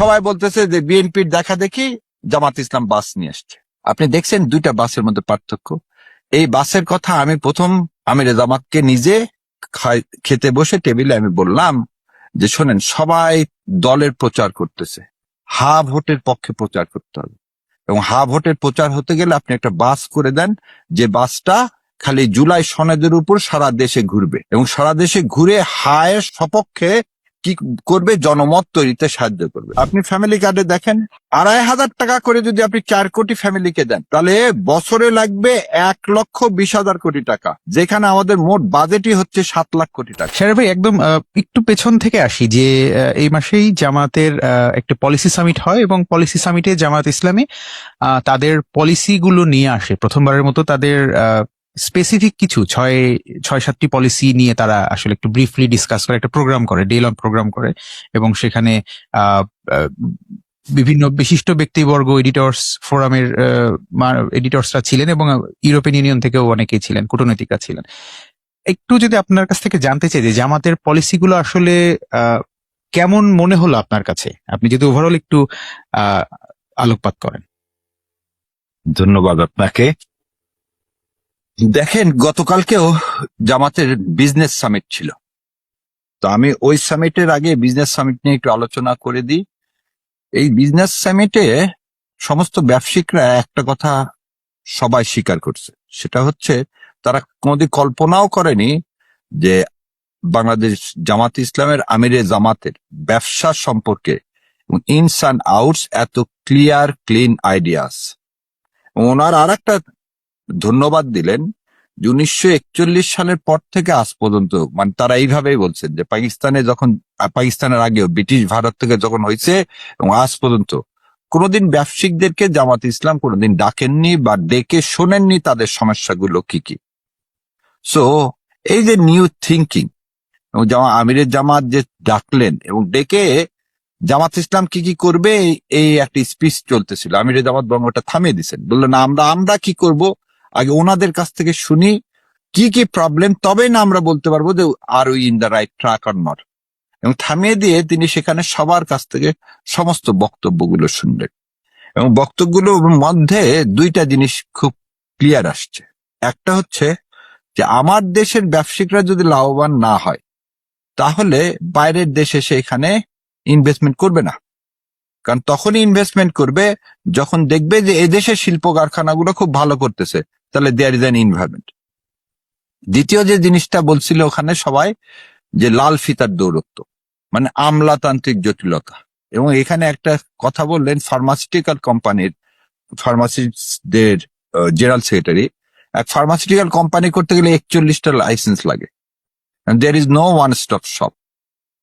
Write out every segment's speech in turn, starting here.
সবাই বলতেছে যে বিএনপির দেখা দেখি জামাত ইসলাম বাস নিয়ে আসছে। আপনি দেখছেন দুইটা বাসের মধ্যে পার্থক্য। এই বাসের কথা আমি প্রথম আমিরে জামাতকে নিজে খেতে বসে টেবিলে আমি বললাম যে শোনেন, সবাই দলের প্রচার করতেছে, হা ভোটের পক্ষে প্রচার করতে হবে, এবং হা ভোটের প্রচার হতে গেলে আপনি একটা বাস করে দেন যে বাসটা খালি জুলাই সনদের উপর সারা দেশে ঘুরবে, এবং সারা দেশে ঘুরে হায়ের সপক্ষে কি করবে, জনমত তৈরিতে সাহায্য করবে। আপনি ফ্যামিলি কার্ডে দেখেন 2,500 টাকা করে যদি আপনি 4 কোটি ফ্যামিলিকে দেন, তাহলে বছরে লাগবে 1,20,000 কোটি টাকা, যেখানে আমাদের মোট বাজেটই হচ্ছে 7 লাখ কোটি টাকা। শেরে ভাই, একদম একটু পেছন থেকে আসি যে এই মাসেই জামাতের একটা পলিসি সামিট হয়, এবং পলিসি সামিটে জামাত ইসলামী তাদের পলিসিগুলো নিয়ে আসে প্রথমবারের মতো। তাদের স্পেসিফিক কিছু 6-7টি পলিসি নিয়ে তারা আসলে একটু ব্রিফলি ডিসকাস করে, একটা প্রোগ্রাম করে, ডে লং প্রোগ্রাম করে, এবং সেখানে বিভিন্ন বিশিষ্ট ব্যক্তিবর্গ, এডিটর্স ফোরামের এডিটর্সরা ছিলেন, এবং ইউরোপিয়ান ইউনিয়ন থেকেও অনেকেই ছিলেন, কূটনৈতিকরা ছিলেন। একটু যদি আপনার কাছ থেকে জানতে চাই যে জামাতের পলিসিগুলো আসলে কেমন মনে হলো আপনার কাছে, আপনি যদি ওভারঅল একটু আলোকপাত করেন। ধন্যবাদ আপনাকে। দেখেন, গতকালকেও জামাতের বিজনেস সামিট ছিল, তো আমি ওই সামিটের আগে বিজনেস সামিট নিয়ে একটু আলোচনা করে দিই। এই বিজনেস সামিটে সমস্ত ব্যবসায়িকরা একটা কথা সবাই স্বীকার করছে, সেটা হচ্ছে তারা কোনোদিন কল্পনাও করেনি যে বাংলাদেশ জামাত ইসলামের আমিরে জামাতের ব্যবসা সম্পর্কে ইনস অ্যান্ড আউটস এত ক্লিয়ার ক্লিন আইডিয়াস। ওনার আর একটা ধন্যবাদ দিলেন যে 1941 সালের পর থেকে আজ পর্যন্ত, মানে তারা এইভাবেই বলছেন যে পাকিস্তানের আগেও ব্রিটিশ ভারত থেকে যখন হয়েছে এবং আজ পর্যন্ত কোনোদিন ব্যবসায়িকদেরকে জামাত ইসলাম কোনোদিন ডাকেননি বা ডেকে শোনেননি তাদের সমস্যাগুলো কি কি। সো এই যে নিউ থিঙ্কিং, এবং আমিরের জামাত যে ডাকলেন এবং ডেকে জামাত ইসলাম কি কি করবে এই একটা স্পিচ চলতেছিল, আমিরের জামাত বঙ্গটা থামিয়ে দিচ্ছেন, বললেন আমরা কি করব, আগে ওনাদের কাছ থেকে শুনি কি কি প্রবলেম, তবে না আমরা বলতে পারবো যে are we in the right track or not. এবং থামিয়ে দিয়ে তিনি সেখানে সবার কাছ থেকে সমস্ত বক্তব্যগুলো শুনলেন, এবং বক্তব্যগুলোর মধ্যে দুইটা জিনিস খুব ক্লিয়ার আসছে। একটা হচ্ছে যে আমার দেশের ব্যবসায়িকরা যদি লাভবান না হয়, তাহলে বাইরের দেশে সে এখানে ইনভেস্টমেন্ট করবে না, কারণ তখনই ইনভেস্টমেন্ট করবে যখন দেখবে যে এদেশের শিল্প কারখানাগুলো খুব ভালো করতেছে, তাহলে দেয়ার ইজ অ্যান এনভায়রনমেন্ট। দ্বিতীয় যে জিনিসটা বলছিল ওখানে সবাই, যে লাল ফিতার দৌরত্ব, মানে আমলাতান্ত্রিক জটিলতা। এবং এখানে একটা কথা বললেন ফার্মাসিউটিক্যাল কোম্পানির ফার্মাসিস্টদের জেনারেল সেক্রেটারি, এক ফার্মাসিউটিক্যাল কোম্পানি করতে গেলে 41টা লাইসেন্স লাগে, there is no one stop shop.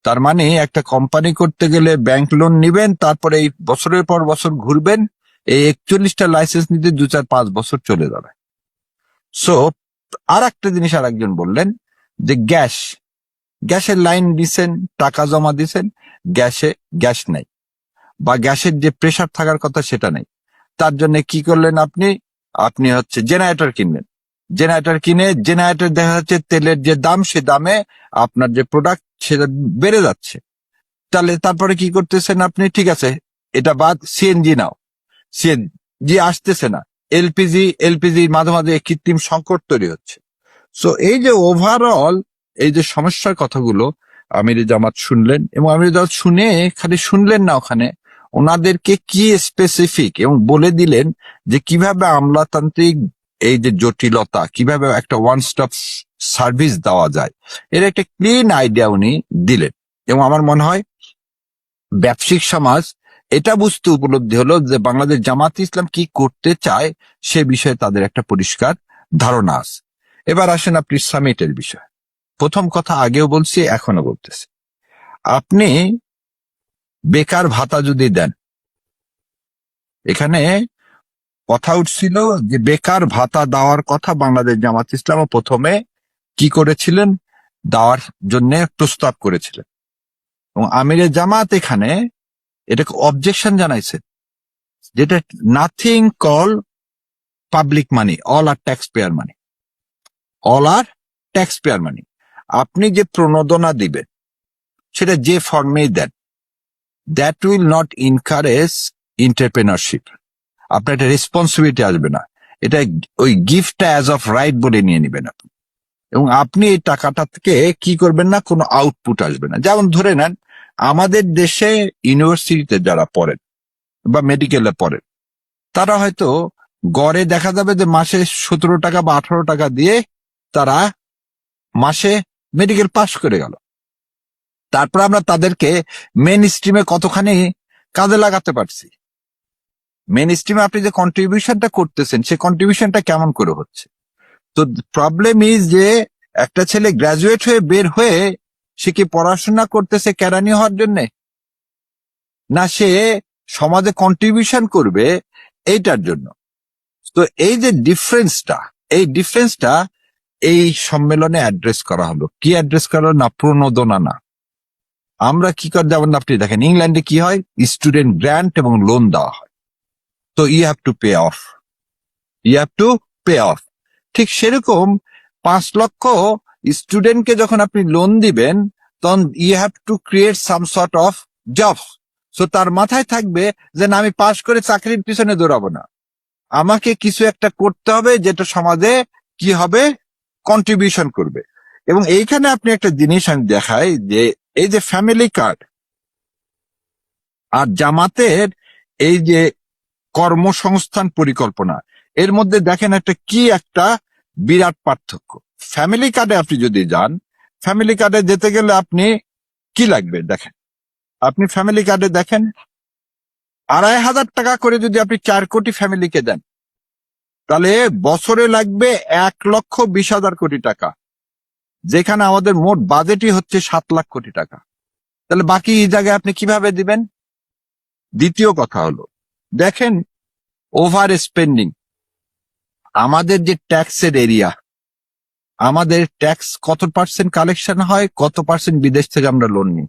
তার মানে একটা কোম্পানি করতে গেলে ব্যাংক লোন নিবেন, তারপরে এই বছরের পর বছর ঘুরবেন, এই 41টা লাইসেন্স নিতে 2-4-5 বছর চলে যাবে। সো আর একটা জিনিস আর একজন বললেন যে গ্যাসের লাইন দিছেন, টাকা জমা দিছেন, গ্যাস নাই, বা গ্যাসের যে প্রেসার থাকার কথা সেটা নেই। তার জন্য কি করলেন আপনি হচ্ছে জেনারেটর কিনলেন, জেনারেটর দেখা যাচ্ছে তেলের যে দাম, সে দামে আপনার যে প্রোডাক্ট সেটা বেড়ে যাচ্ছে। তাহলে তারপরে কি করতেছেন আপনি, ঠিক আছে এটা বাদ, সিএনজি নাও, সিএনজি আসতেছে না, এলপিজি মাঝে মাঝে কৃত্রিম সংকট তৈরি হচ্ছে। সো এই যে ওভারঅল এই যে সমস্যার কথাগুলো আমির জামাত শুনলেন, এবং আমির জামাত শুনে খালি শুনলেন না, ওখানে ওনাদেরকে কি স্পেসিফিক এবং বলে দিলেন যে কিভাবে আমলাতান্ত্রিক এই যে জটিলতা, কিভাবে একটা ওয়ান স্টপ সার্ভিস দেওয়া যায়, এর একটা ক্লিন আইডিয়া উনি দিলেন। এবং আমার মনে হয় ব্যবসায়িক সমাজ এটা বুঝতে উপলব্ধি হলো যে বাংলাদেশ জামাত ইসলাম কি করতে চায়, সে বিষয়ে তাদের একটা পরিষ্কার ধারণা আছে। এবার আসেন আপনি সামিটের বিষয়। প্রথম কথা আগেও বলছি, এখনো বলতেছি, আপনি বেকার ভাতা যদি দেন, এখানে কথা উঠছিল যে বেকার ভাতা দেওয়ার কথা বাংলাদেশ জামাত ইসলাম প্রথমে কি করেছিলেন, দেওয়ার জন্য প্রস্তাব করেছিলেন, এবং আমিরে জামাত এখানে এটাকে অবজেকশন জানাইছে, যেটা nothing call public money, all are tax payer money, আপনি যে প্রণোদনা দিবেন সেটা যে ফর্মেই দেন, that will not encourage entrepreneurship. আপনার একটা রেসপন্সিবিলিটি আসবে না, এটা ওই গিফটটা অ্যাজ অফ রাইট বলে নিয়ে নেবেন আপনি, এবং আপনি এই টাকাটা থেকে কি করবেন না, কোনো আউটপুট আসবে না। যেমন ধরে নেন আমাদের দেশে ইউনিভার্সিটিতে যারা পড়েন বা মেডিকেলে পড়েন, তারা হয়তো গড়ে দেখা যাবে যে মাসে 17 টাকা বা 18 টাকা দিয়ে তারা মাসে মেডিকেল পাস করে গেল। তারপর আমরা তাদেরকে মেন স্ট্রিমে কতখানি কাজে লাগাতে পারছি, মেন স্ট্রিমে আপনি যে কন্ট্রিবিউশনটা করতেছেন সেই কন্ট্রিবিউশনটা কেমন করে হচ্ছে। তো প্রবলেম ইজ যে একটা ছেলে গ্রাজুয়েট হয়ে বের হয়ে সে কি পড়াশোনা করতেছে কেরানি হওয়ার জন্য, না সে সমাজে কন্ট্রিবিউশন করবে এইটার জন্য। তো এই যে ডিফারেন্সটা এই সম্মেলনে অ্যাড্রেস করা হলো। কি অ্যাড্রেস করা হলো? না প্রণোদনা না। আমরা কি করে, যেমন আপনি দেখেন ইংল্যান্ডে কি হয়, স্টুডেন্ট গ্র্যান্ট এবং লোন দেওয়া হয়, তো you have to pay off. ঠিক সেরকম 5 লক্ষ স্টুডেন্টকে যখন আপনি লোন দিবেন, তখন you have to create some sort of jobs. So তার মাথায় থাকবে যে না, আমি পাশ করে চাকরির পিছনে দৌড়াবো না, আমাকে কিছু একটা করতে হবে যেটা সমাজে কি হবে, কন্ট্রিবিউশন করবে। এবং এইখানে আপনি একটা জিনিস আমি দেখাই যে এই যে ফ্যামিলি কার্ড আর জামাতের এই যে কর্মসংস্থান পরিকল্পনা, এর মধ্যে দেখেন একটা বিরাট পার্থক্য। ফ্যামিলি কার্ডে আপনি যদি যান, ফ্যামিলি কার্ডে যেতে গেলে আপনি কি লাগবে দেখেন, আপনি ফ্যামিলি কার্ডে দেখেন 2,500 টাকা করে যদি আপনি 4 কোটি ফ্যামিলিকে দেন, তাহলে বছরে লাগবে 1,20,000 কোটি টাকা, যেখানে আমাদের মোট বাজেটই হচ্ছে 7 লাখ কোটি টাকা। তাহলে বাকি জায়গায় আপনি কিভাবে দিবেন? দ্বিতীয় কথা হলো, দেখেন ওভার স্পেন্ডিং, আমাদের যে ট্যাক্সের এরিয়া, আমাদের ট্যাক্স কত পার্সেন্ট কালেকশন হয়, কত পার্সেন্ট বিদেশ থেকে আমরা লোন নিই।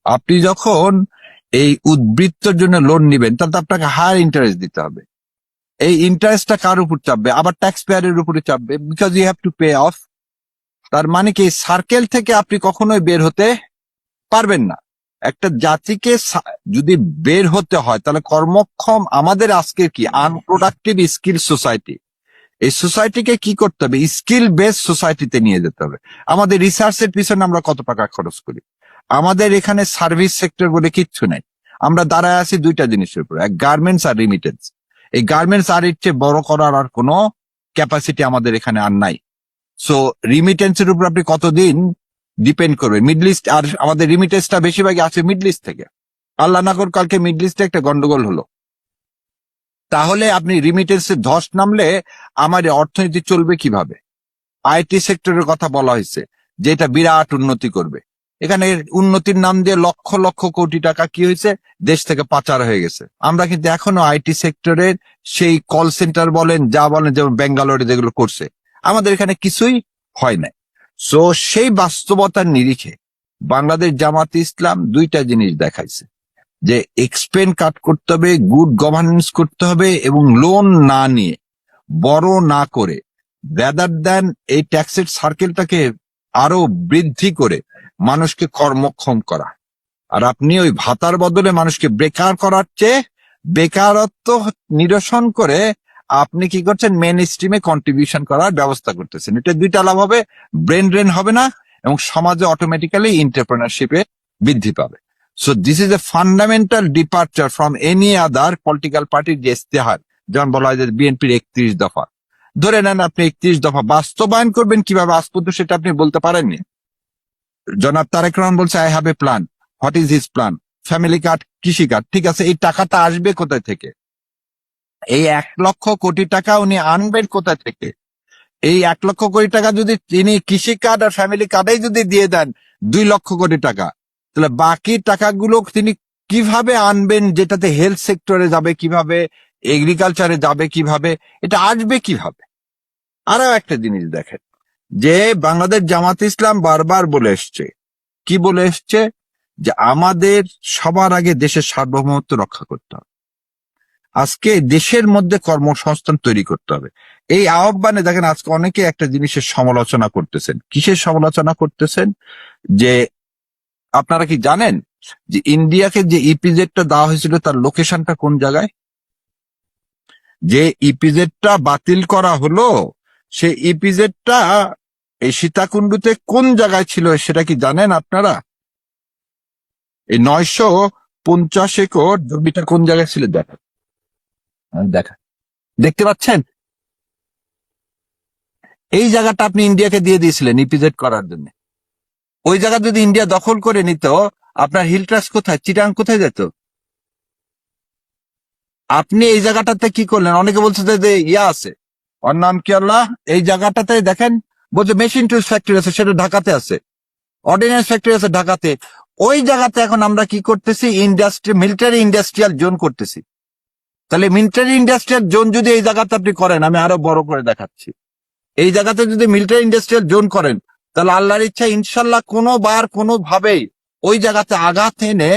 আপনি যখন এই উদ্বৃত্তর জন্য লোন নিবেন, তাহলে তো আপনাকে হায়ার ইন্টারেস্ট দিতে হবে। এই ইন্টারেস্টটা কার উপর চাপবে? আবার ট্যাক্স পেয়ারের উপরে চাপবে, because you have to pay off. তার মানে কি, সার্কেল থেকে আপনি কখনোই বের হতে পারবেন না। একটা জাতিকে যদি বের হতে হয়, তাহলে কর্মক্ষম, আমাদের আজকে কি আনপ্রোডাক্টিভ স্কিল সোসাইটি, এই সোসাইটিকে কি করতে হবে, স্কিল বেস সোসাইটিতে নিয়ে যেতে হবে। আমাদের রিসার্চের পিছনে আমরা কত টাকা খরচ করি, আমাদের এখানে সার্ভিস সেক্টর বলে কিচ্ছু নাই। আমরা দাঁড়ায় আছি দুইটা জিনিসের উপর, এক গার্মেন্টস আর রিমিটেন্স। এই গার্মেন্টস আর এর চেয়ে বড় করার আর কোনো ক্যাপাসিটি আমাদের এখানে আর নাই। সো রিমিটেন্সের উপর আপনি কতদিন ডিপেন্ড করবেন? মিডল ইস্ট, আর আমাদের রিমিটেন্সটা বেশিরভাগই আছে মিডল ইস্ট থেকে। আল্লাহ না করে কালকে মিডল ইস্টে একটা গন্ডগোল হলো, তাহলে আপনি রিমিটেন্সের ধস নামলে আমার অর্থনীতি চলবে কিভাবে? আইটি সেক্টরের কথা বলা হয়েছে যে এটা বিরাট উন্নতি করবে, এখানে উন্নতির নাম দিয়ে লক্ষ লক্ষ কোটি টাকা কি হয়েছে, দেশ থেকে পাচার হয়ে গেছে। আমরা কিন্তু এখনো আইটি সেক্টরের সেই কল সেন্টার বলেন, যা বলেন, যেমন ব্যাঙ্গালোরে যেগুলো করছে, আমাদের এখানে কিছুই হয় নাই। সো সেই বাস্তবতার নিরিখে বাংলাদেশ জামাত ইসলাম দুইটা জিনিস দেখাইছে, যে এক্সপেন্ড কাট করতে হবে, গুড গভর্নেন্স করতে হবে, এবং লোন না নিয়ে, বড় না করে, রাদার দ্যান এই ট্যাক্সের সার্কেলটাকে আরো বৃদ্ধি করে মানুষকে কর্মক্ষম করা। আর আপনি ওই ভাতার বদলে মানুষকে বেকার করার চেয়ে বেকারত্ব নিরসন করে আপনি কি করছেন, মেন স্ট্রিমে কন্ট্রিবিউশন করার ব্যবস্থা করতেছেন। এটা দুইটা লাভ হবে, ব্রেন ড্রেন হবে না, এবং সমাজে অটোমেটিক্যালি এন্টারপ্রেনারশিপে বৃদ্ধি পাবে। So this is a fundamental departure from any other political পার্টির যে ইস্তেহার, যেমন বলা হয় যে বিএনপির 31 দফা। ধরে নেন আপনি 31 দফা বাস্তবায়ন করবেন কিভাবে, আজ পর্যন্ত সেটা আপনি বলতে পারেননি। জনাব তারেক রহমান বলছে I have a plan. What is his plan? Family card, কৃষি কার্ড। ঠিক আছে, এই টাকাটা আসবে কোথায় থেকে? এই 1 লক্ষ কোটি টাকা উনি আনবেন কোথায় থেকে? এই 1 লক্ষ কোটি টাকা যদি তিনি কৃষি কার্ড আর ফ্যামিলি কার্ডেই যদি দিয়ে দেন 2 লক্ষ কোটি টাকা, তাহলে বাকি টাকাগুলো তিনি কিভাবে আনবেন, যেটাতে হেলথ সেক্টরে যাবে কিভাবে, এগ্রিকালচারে যাবে কিভাবে, এটা আসবে কিভাবে? আরো একটা জিনিস দেখেন, যে বাংলাদেশ জামাত ইসলাম বারবার বলে এসছে, কি বলে এসছে, যে আমাদের সবার আগে দেশের সার্বভৌমত্ব রক্ষা করতে হবে, আজকে দেশের মধ্যে কর্মসংস্থান তৈরি করতে হবে। এই আহ্বানে দেখেন আজকে অনেকে একটা জিনিসের সমালোচনা করতেছেন। কিসের সমালোচনা করতেছেন? যে আপনারা কি জানেন যে ইন্ডিয়াকে যে ইপিজেডটা দেওয়া হয়েছিল তার লোকেশনটা কোন জায়গায়? যে ইপিজেডটা বাতিল করা হলো সেই ইপিজেডটা এই সীতাকুণ্ডুতে কোন জায়গায় ছিল সেটা কি জানেন আপনারা? এই 950 একর জমিটা কোন জায়গায় ছিল দেখা দেখা দেখতে পাচ্ছেন? এই জায়গাটা আপনি ইন্ডিয়াকে দিয়ে দিয়েছিলেন ইপিজেড করার জন্য। ওই জায়গা যদি ইন্ডিয়া দখল করে নিত, আপনার হিল ট্রাস্ট কোথায়, চিটাং কোথায় যেত? আপনি এই জায়গাটাতে কি করলেন? অনেকে বলছে যে ইয়া আছে, ওর নাম কি আল্লাহ, এই জায়গাটাতে দেখেন বলছে মেশিন টুলস ফ্যাক্টরি আছে, সেটা ঢাকাতে আছে। অর্ডিন্যান্স ফ্যাক্টরি আছে ঢাকাতে। ওই জায়গাতে এখন আমরা কি করতেছি? মিলিটারি ইন্ডাস্ট্রিয়াল জোন করতেছি। তাহলে মিলিটারি ইন্ডাস্ট্রিয়াল জোন যদি এই জায়গাতে আপনি করেন, আমি আরো বড় করে দেখাচ্ছি, এই জায়গাতে যদি মিলিটারি ইন্ডাস্ট্রিয়াল জোন করেন, তাহলে আল্লাহর ইচ্ছা ইনশাল্লাহ কোনোবার কোনোভাবেই ওই জায়গাতে আঘাত এনে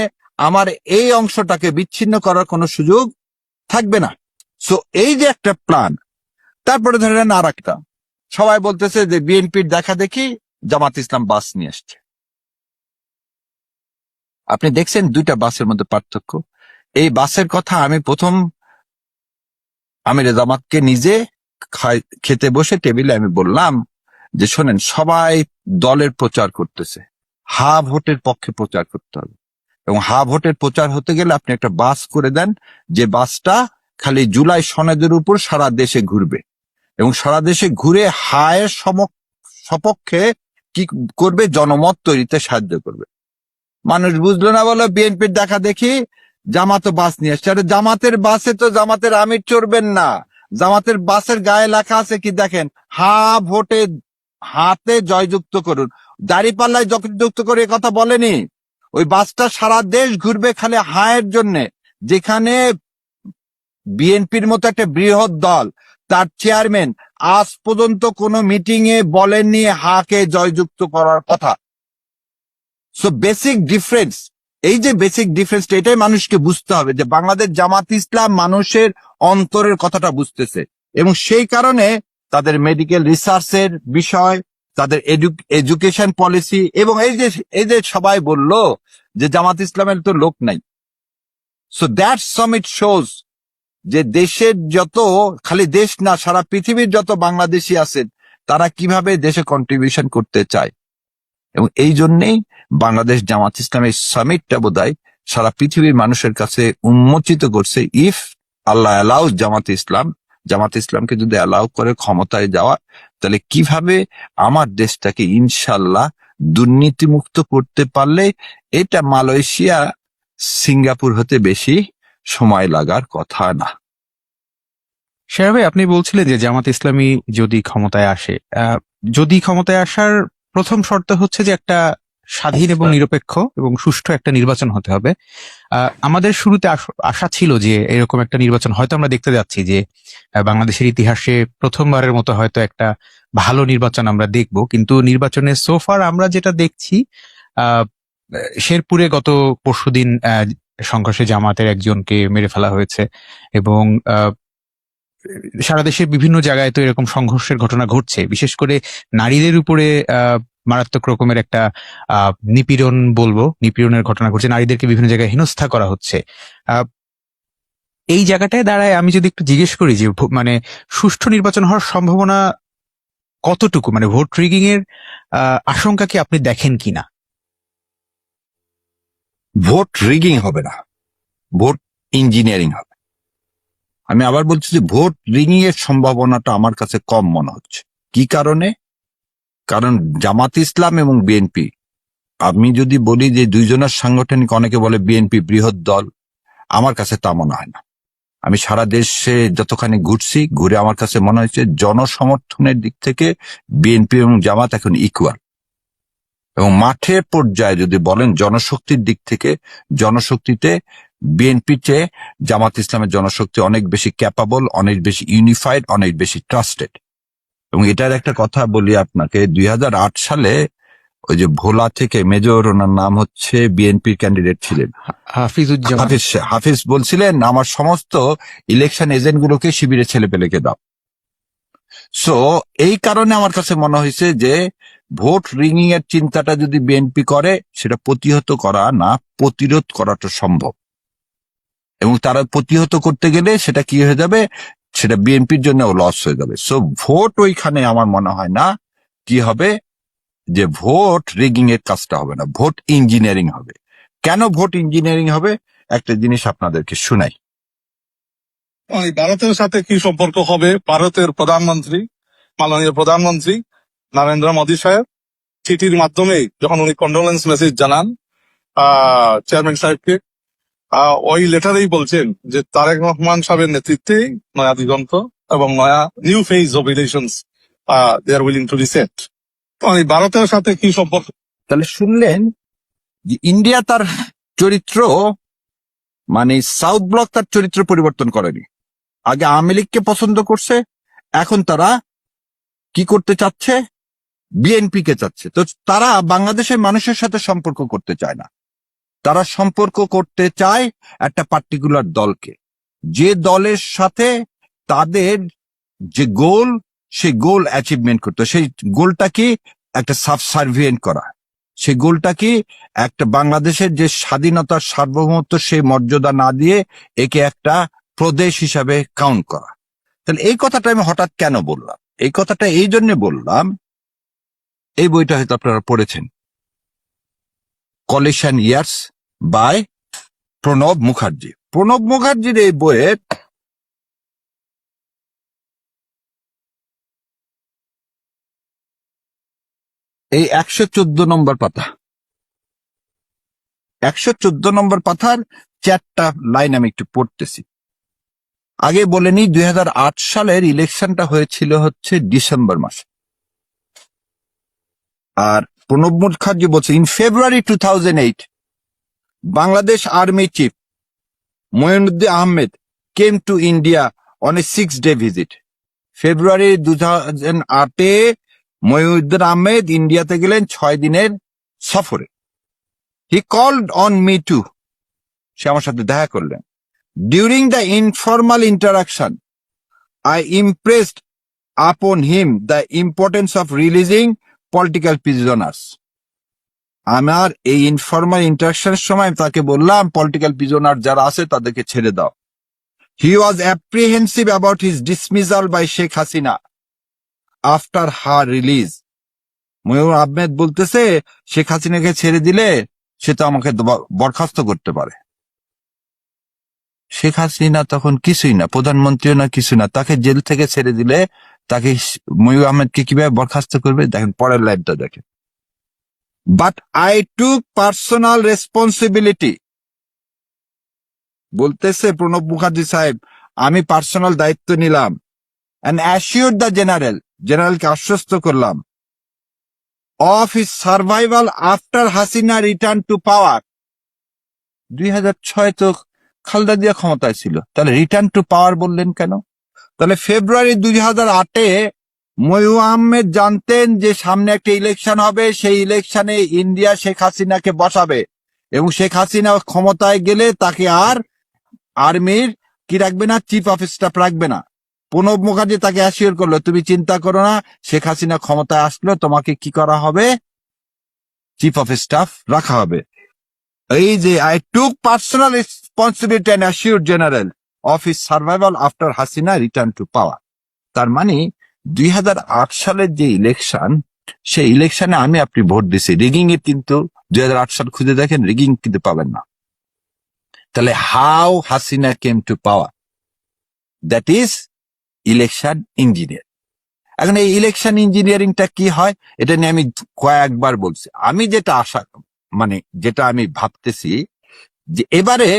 আমার এই অংশটাকে বিচ্ছিন্ন করার কোনো সুযোগ থাকবে না। সো এই যে একটা প্ল্যান। তারপরে ধরেন আর একটা, সবাই বলতেছে যে বিএনপির দেখা দেখি জামাত ইসলাম বাস নিয়ে আসছে। আপনি দেখছেন দুইটা বাসের মধ্যে পার্থক্য। এই বাসের কথা আমি প্রথম আমির জামাতকে নিজে খেতে বসে টেবিলে আমি বললাম যে শোনেন, সবাই দলের প্রচার করতেছে, হা ভোটের পক্ষে প্রচার করতে হবে, এবং হা ভোটের প্রচার হতে গেলে আপনি একটা বাস করে দেন, যে বাসটা খালি জুলাই সনদের উপর সারা দেশে ঘুরবে, এবং সারা দেশে ঘুরে হায়ের সপক্ষে কি করবে, জনমত তৈরিতে সাহায্য করবে। মানুষ বুঝলো না বলে বিএনপির দেখা দেখি জামাতও বাস নিয়ে আসছে। আরে জামাতের বাসে তো জামাতের আমির চড়বেন না, জামাতের বাসের গায়ে লেখা আছে কি দেখেন, হা ভোটে হাতে জয়যুক্ত করুন। দাঁড়িপাল্লায় যুক্ত করে কথা বলেনি। ওই বাসটা সারা দেশ ঘুরবে খালি হায়ের জন্য, যেখানে বিএনপির মতো একটা বৃহৎ দল, তার চেয়ারম্যান আজ পর্যন্ত কোনো মিটিং এ বলেননি হাকে জয়যুক্ত করার কথা। সো বেসিক ডিফারেন্স, এই যে বেসিক ডিফারেন্স, এটাই মানুষকে বুঝতে হবে যে বাংলাদেশ জামাত ইসলাম মানুষের অন্তরের কথাটা বুঝতেছে, এবং সেই কারণে তাদের মেডিকেল রিসার্চের বিষয়, তাদের এডুকেশন পলিসি, এবং এই যে সবাই বলল যে জামাত ইসলামের তো লোক নাই। সো দ্যাট সামিট শোজ যে দেশের যত, খালি দেশ না সারা পৃথিবীর যত বাংলাদেশি আছেন তারা কিভাবে দেশে কন্ট্রিবিউশন করতে চায়, এবং এই জন্যেই বাংলাদেশ জামাত ইসলামের সামিটটা বোধহয় সারা পৃথিবীর মানুষের কাছে উন্মোচিত করছে। ইফ আল্লাহ অ্যালাউ জামাত ইসলামকে যদি অ্যালাউ করে ক্ষমতায় যাওয়া, তাহলে কিভাবে আমার দেশটাকে ইনশাল্লাহ দুর্নীতিমুক্ত করতে পারলে এটা মালয়েশিয়া সিঙ্গাপুর হতে বেশি সময় লাগার কথা না। শের ভাই, আপনি বলছিলেন যে জামাত ইসলামী যদি ক্ষমতায় আসে, যদি ক্ষমতায় আসার প্রথম শর্ত হচ্ছে যে একটা স্বাধীন এবং নিরপেক্ষ এবং সুষ্ঠু একটা নির্বাচন হতে হবে। আমাদের শুরুতে আশা ছিল যে এরকম একটা নির্বাচন হয়তো আমরা দেখতে যাচ্ছি, যে বাংলাদেশের ইতিহাসে প্রথমবারের মতো হয়তো একটা ভালো নির্বাচন আমরা দেখব। কিন্তু নির্বাচনে সোফার আমরা যেটা দেখছি, শেরপুরে গত পরশুদিন সংঘর্ষে জামাতের একজনকে মেরে ফেলা হয়েছে, এবং সারা দেশের বিভিন্ন জায়গায় তো এরকম সংঘর্ষের ঘটনা ঘটছে। বিশেষ করে নারীদের উপরে মারাত্মক রকমের একটা নিপীড়নের ঘটনা ঘটছে, নারীদেরকে বিভিন্ন জায়গায় হেনস্থা করা হচ্ছে। এই জায়গাটায় দাঁড়ায় আমি যদি একটু জিজ্ঞেস করি যে মানে সুষ্ঠু নির্বাচন হওয়ার সম্ভাবনা কতটুকু, মানে ভোট রিগিং এর আশঙ্কা কি আপনি দেখেন কিনা? ভোট রিগিং হবে না, ভোট ইঞ্জিনিয়ারিং হবে। আমি আবার বলছি যে ভোট রিগিং এর সম্ভাবনাটা আমার কাছে কম মনে হচ্ছে। কি কারণে? কারণ জামাত ইসলাম এবং বিএনপি, আমি যদি বলি যে দুইজনের সাংগঠনিক, অনেকে বলে বিএনপি বৃহৎ দল, আমার কাছে তা মনে হয় না। আমি সারা দেশে যতখানি ঘুরছি, ঘুরে আমার কাছে মনে হয়েছে জনসমর্থনের দিক থেকে বিএনপি এবং জামাত এখন ইকুয়াল, এবং মাঠের পর্যায়ে যদি বলেন জনশক্তির দিক থেকে, জনশক্তিতে বিএনপির চেয়ে জামাত ইসলামের জনশক্তি অনেক বেশি ক্যাপাবল, অনেক বেশি ইউনিফাইড, অনেক বেশি ট্রাস্টেড। এবং এটার একটা কথা বলি আপনাকে, 2008 সালে ওই যে ভোলা থেকে মেজর, ওনার নাম হচ্ছে, বিএনপির ক্যান্ডিডেট ছিলেন হাফিজ, বলছিলেন আমার সমস্ত ইলেকশন এজেন্ট গুলোকে শিবিরের ছেলে পেলেকে দাও। সো এই কারণে আমার কাছে মনে হয়েছে যে ভোট রিগিং এর চিন্তাটা যদি বিএনপি করে সেটা প্রতিহত করা না, প্রতিরোধ করাটা সম্ভব। এবং তারা প্রতিহত করতে গেলে সেটা কি হয়ে যাবে, সেটা বিএনপির জন্য লস হয়ে যাবে। সো ভোট ওইখানে আমার মনে হয় না কি হবে, যে ভোট রিগিং এর কাজটা হবে না, ভোট ইঞ্জিনিয়ারিং হবে। কেন ভোট ইঞ্জিনিয়ারিং হবে একটা জিনিস আপনাদেরকে শুনাই। ভারতের সাথে কি সম্পর্ক হবে? ভারতের প্রধানমন্ত্রী, মাননীয় প্রধানমন্ত্রী নরেন্দ্র মোদী সাহেব চিঠির মাধ্যমে যখন উনি কন্ডোলেন্স মেসেজ জানান চেয়ারম্যান সাহেবকে, ওই লেটারেই বলছেন যে তারেক রহমান সাহেবের নেতৃত্বে নয়া দিগন্ত এবং নয়া new phase of relations they are willing to reset. ভারতের সাথে কি সম্পর্ক? তাহলে শুনলেন যে ইন্ডিয়া তার চরিত্র, মানে সাউথ ব্লক তার চরিত্র পরিবর্তন করেনি। আগে আওয়ামী লীগকে পছন্দ করছে, এখন তারা কি করতে চাচ্ছে, বিএনপি কে চাচ্ছে। তো তারা বাংলাদেশের মানুষের সাথে সম্পর্ক করতে চায় না, তারা সম্পর্ক করতে চায় একটা পার্টিকুলার দলকে, যে দলের সাথে তাদের যে গোল, সেই গোল অ্যাচিভমেন্ট করতে। সেই গোলটা কি, একটা সাবসার্ভিয়েন্ট করা। সেই গোলটা কি, একটা বাংলাদেশের যে স্বাধীনতার সার্বভৌমত্ব সেই মর্যাদা না দিয়ে একে একটা প্রদেশ হিসাবে কাউন্ট করা। তাহলে এই কথাটা আমি হঠাৎ কেন বললাম? এই কথাটা এই জন্য বললাম, এই বইটা হয়তো আপনারা পড়েছেন, coalition years by Pranab Mukherjee. Pranab মুখার্জির এই বইয়ের এই 114 নম্বর পাতা, 114 নম্বর পাতার 4টা লাইন আমি একটু পড়তেছি। আগে বলে নি, 2008 সালের ইলেকশনটা হয়েছিল হচ্ছে ডিসেম্বর মাসে। আর প্রণব মুখার্জি বলছে, in February 2008 Bangladesh army chief Moinuddin Ahmed came to India on a 6-day visit. February 2008-এ মঈনুদ্দিন আহমেদ ইন্ডিয়াতে গেলেন 6 দিনের সফরে। He called on me too, সে আমার সাথে দেখা করলেন। During the informal interaction I impressed upon him the importance of releasing political prisoners. আমার এই ইনফর্মাল ইন্টারাকশনের সময় তাকে বললাম, পলিটিক্যাল প্রিজনার যারা আছে তাদেরকে ছেড়ে দাও। He was apprehensive about his dismissal by Sheikh Hasina after her release. Moinuddin Ahmed বলতেছে, শেখ হাসিনাকে ছেড়ে দিলে সে তো আমাকে বরখাস্ত করতে পারে। শেখ হাসিনা তখন কিছুই না, প্রধানমন্ত্রীও না, কিছু না, তাকে জেল থেকে ছেড়ে দিলে তাকে মঈনুদ্দিন আহমেদকে কিভাবে বরখাস্ত করবে? দেখেন পরের লাইনটা দেখেন। But I took personal responsibility, বলতেছে প্রণব মুখার্জি সাহেব, আমি পার্সোনাল দায়িত্ব নিলাম, and assured the জেনারেলকে আশ্বস্ত করলাম, of his survival after Hasina returned to power। 2006 তো খালেদা জিয়া ক্ষমতায় ছিল, তাহলে রিটার্ন টু পাওয়ার বললেন কেন? তাহলে ফেব্রুয়ারি 2008-এ মঈনুদ্দিন আহমেদ জানতেন যে সামনে একটা ইলেকশন হবে, সেই ইলেকশনে ইন্ডিয়া শেখ হাসিনাকে বসাবে এবং শেখ হাসিনা ক্ষমতায় গেলে তাকে আর আর্মির কি রাখবে না, চিফ অফ স্টাফ রাখবে না। প্রণব মুখার্জি তাকে অ্যাসিওর করলো, তুমি চিন্তা করো না, শেখ হাসিনা ক্ষমতায় আসলো তোমাকে কি করা হবে, চিফ অফ স্টাফ রাখা হবে। এই যে I took personal responsibility and assure general of his survival after Hasina return to power. তার মানে 2008 সালের যে ইলেকশন, সেই ইলেকশনে আমি আপনি ভোট দিছি, রিগিং এ কিন্তু 2008 সাল খুঁজে দেখেন, রিগিং কিন্তু পাবেন না। তাহলে how Hasina came to power, that is election engineer. এখন এই ইলেকশন ইঞ্জিনিয়ারিংটা কি হয়, এটা নিয়ে আমি কয়েকবার বলছি। আমি যেটা যেটা আমি ভাবতেছি যে এবারে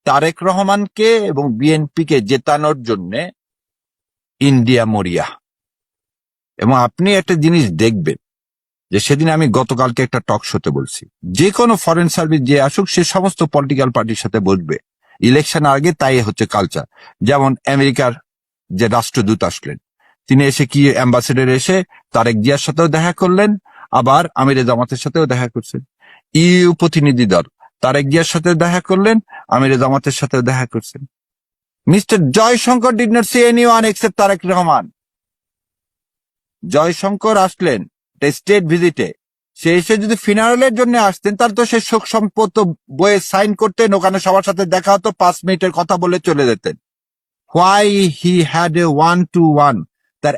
তারেক রহমানকে এবং বিএনপিকে জেতানোর জন্য ইন্ডিয়া মরিয়া। এবং আপনি একটা জিনিস দেখবেন যে সেদিন আমি গতকালকে একটা টক শোতে বলছি, যে কোনো ফরেন সার্ভিস যে আসুক সে সমস্ত পলিটিক্যাল পার্টির সাথে বসবে ইলেকশন আগে, তাই হচ্ছে কালচার। যেমন আমেরিকার যে রাষ্ট্রদূত আসলেন, তিনি এসে কি অ্যাম্বাসেডর এসে তারেক জিয়ার সাথেও দেখা করলেন, আবার আমিরে জামাতের সাথেও দেখা করছেন। ইউ প্রতিনিধি দল তারেক জিয়ার সাথে দেখা করলেন, আমিরে জামাতের সাথেও দেখা করছেন। Mister Jaishankar did not see anyone except Tarique Rahman. Jaishankar আসলেন স্টেট ভিজিটে, সে এসে যদি ফিনারেলের জন্য আসতেন তাহলে তো সে শোক সম্পত্ত বইয়ে সাইন করতেন, ওখানে সবার সাথে দেখা হতো, 5 মিনিটের কথা বলে চলে যেতেন। Why he had a 1-to-1, তার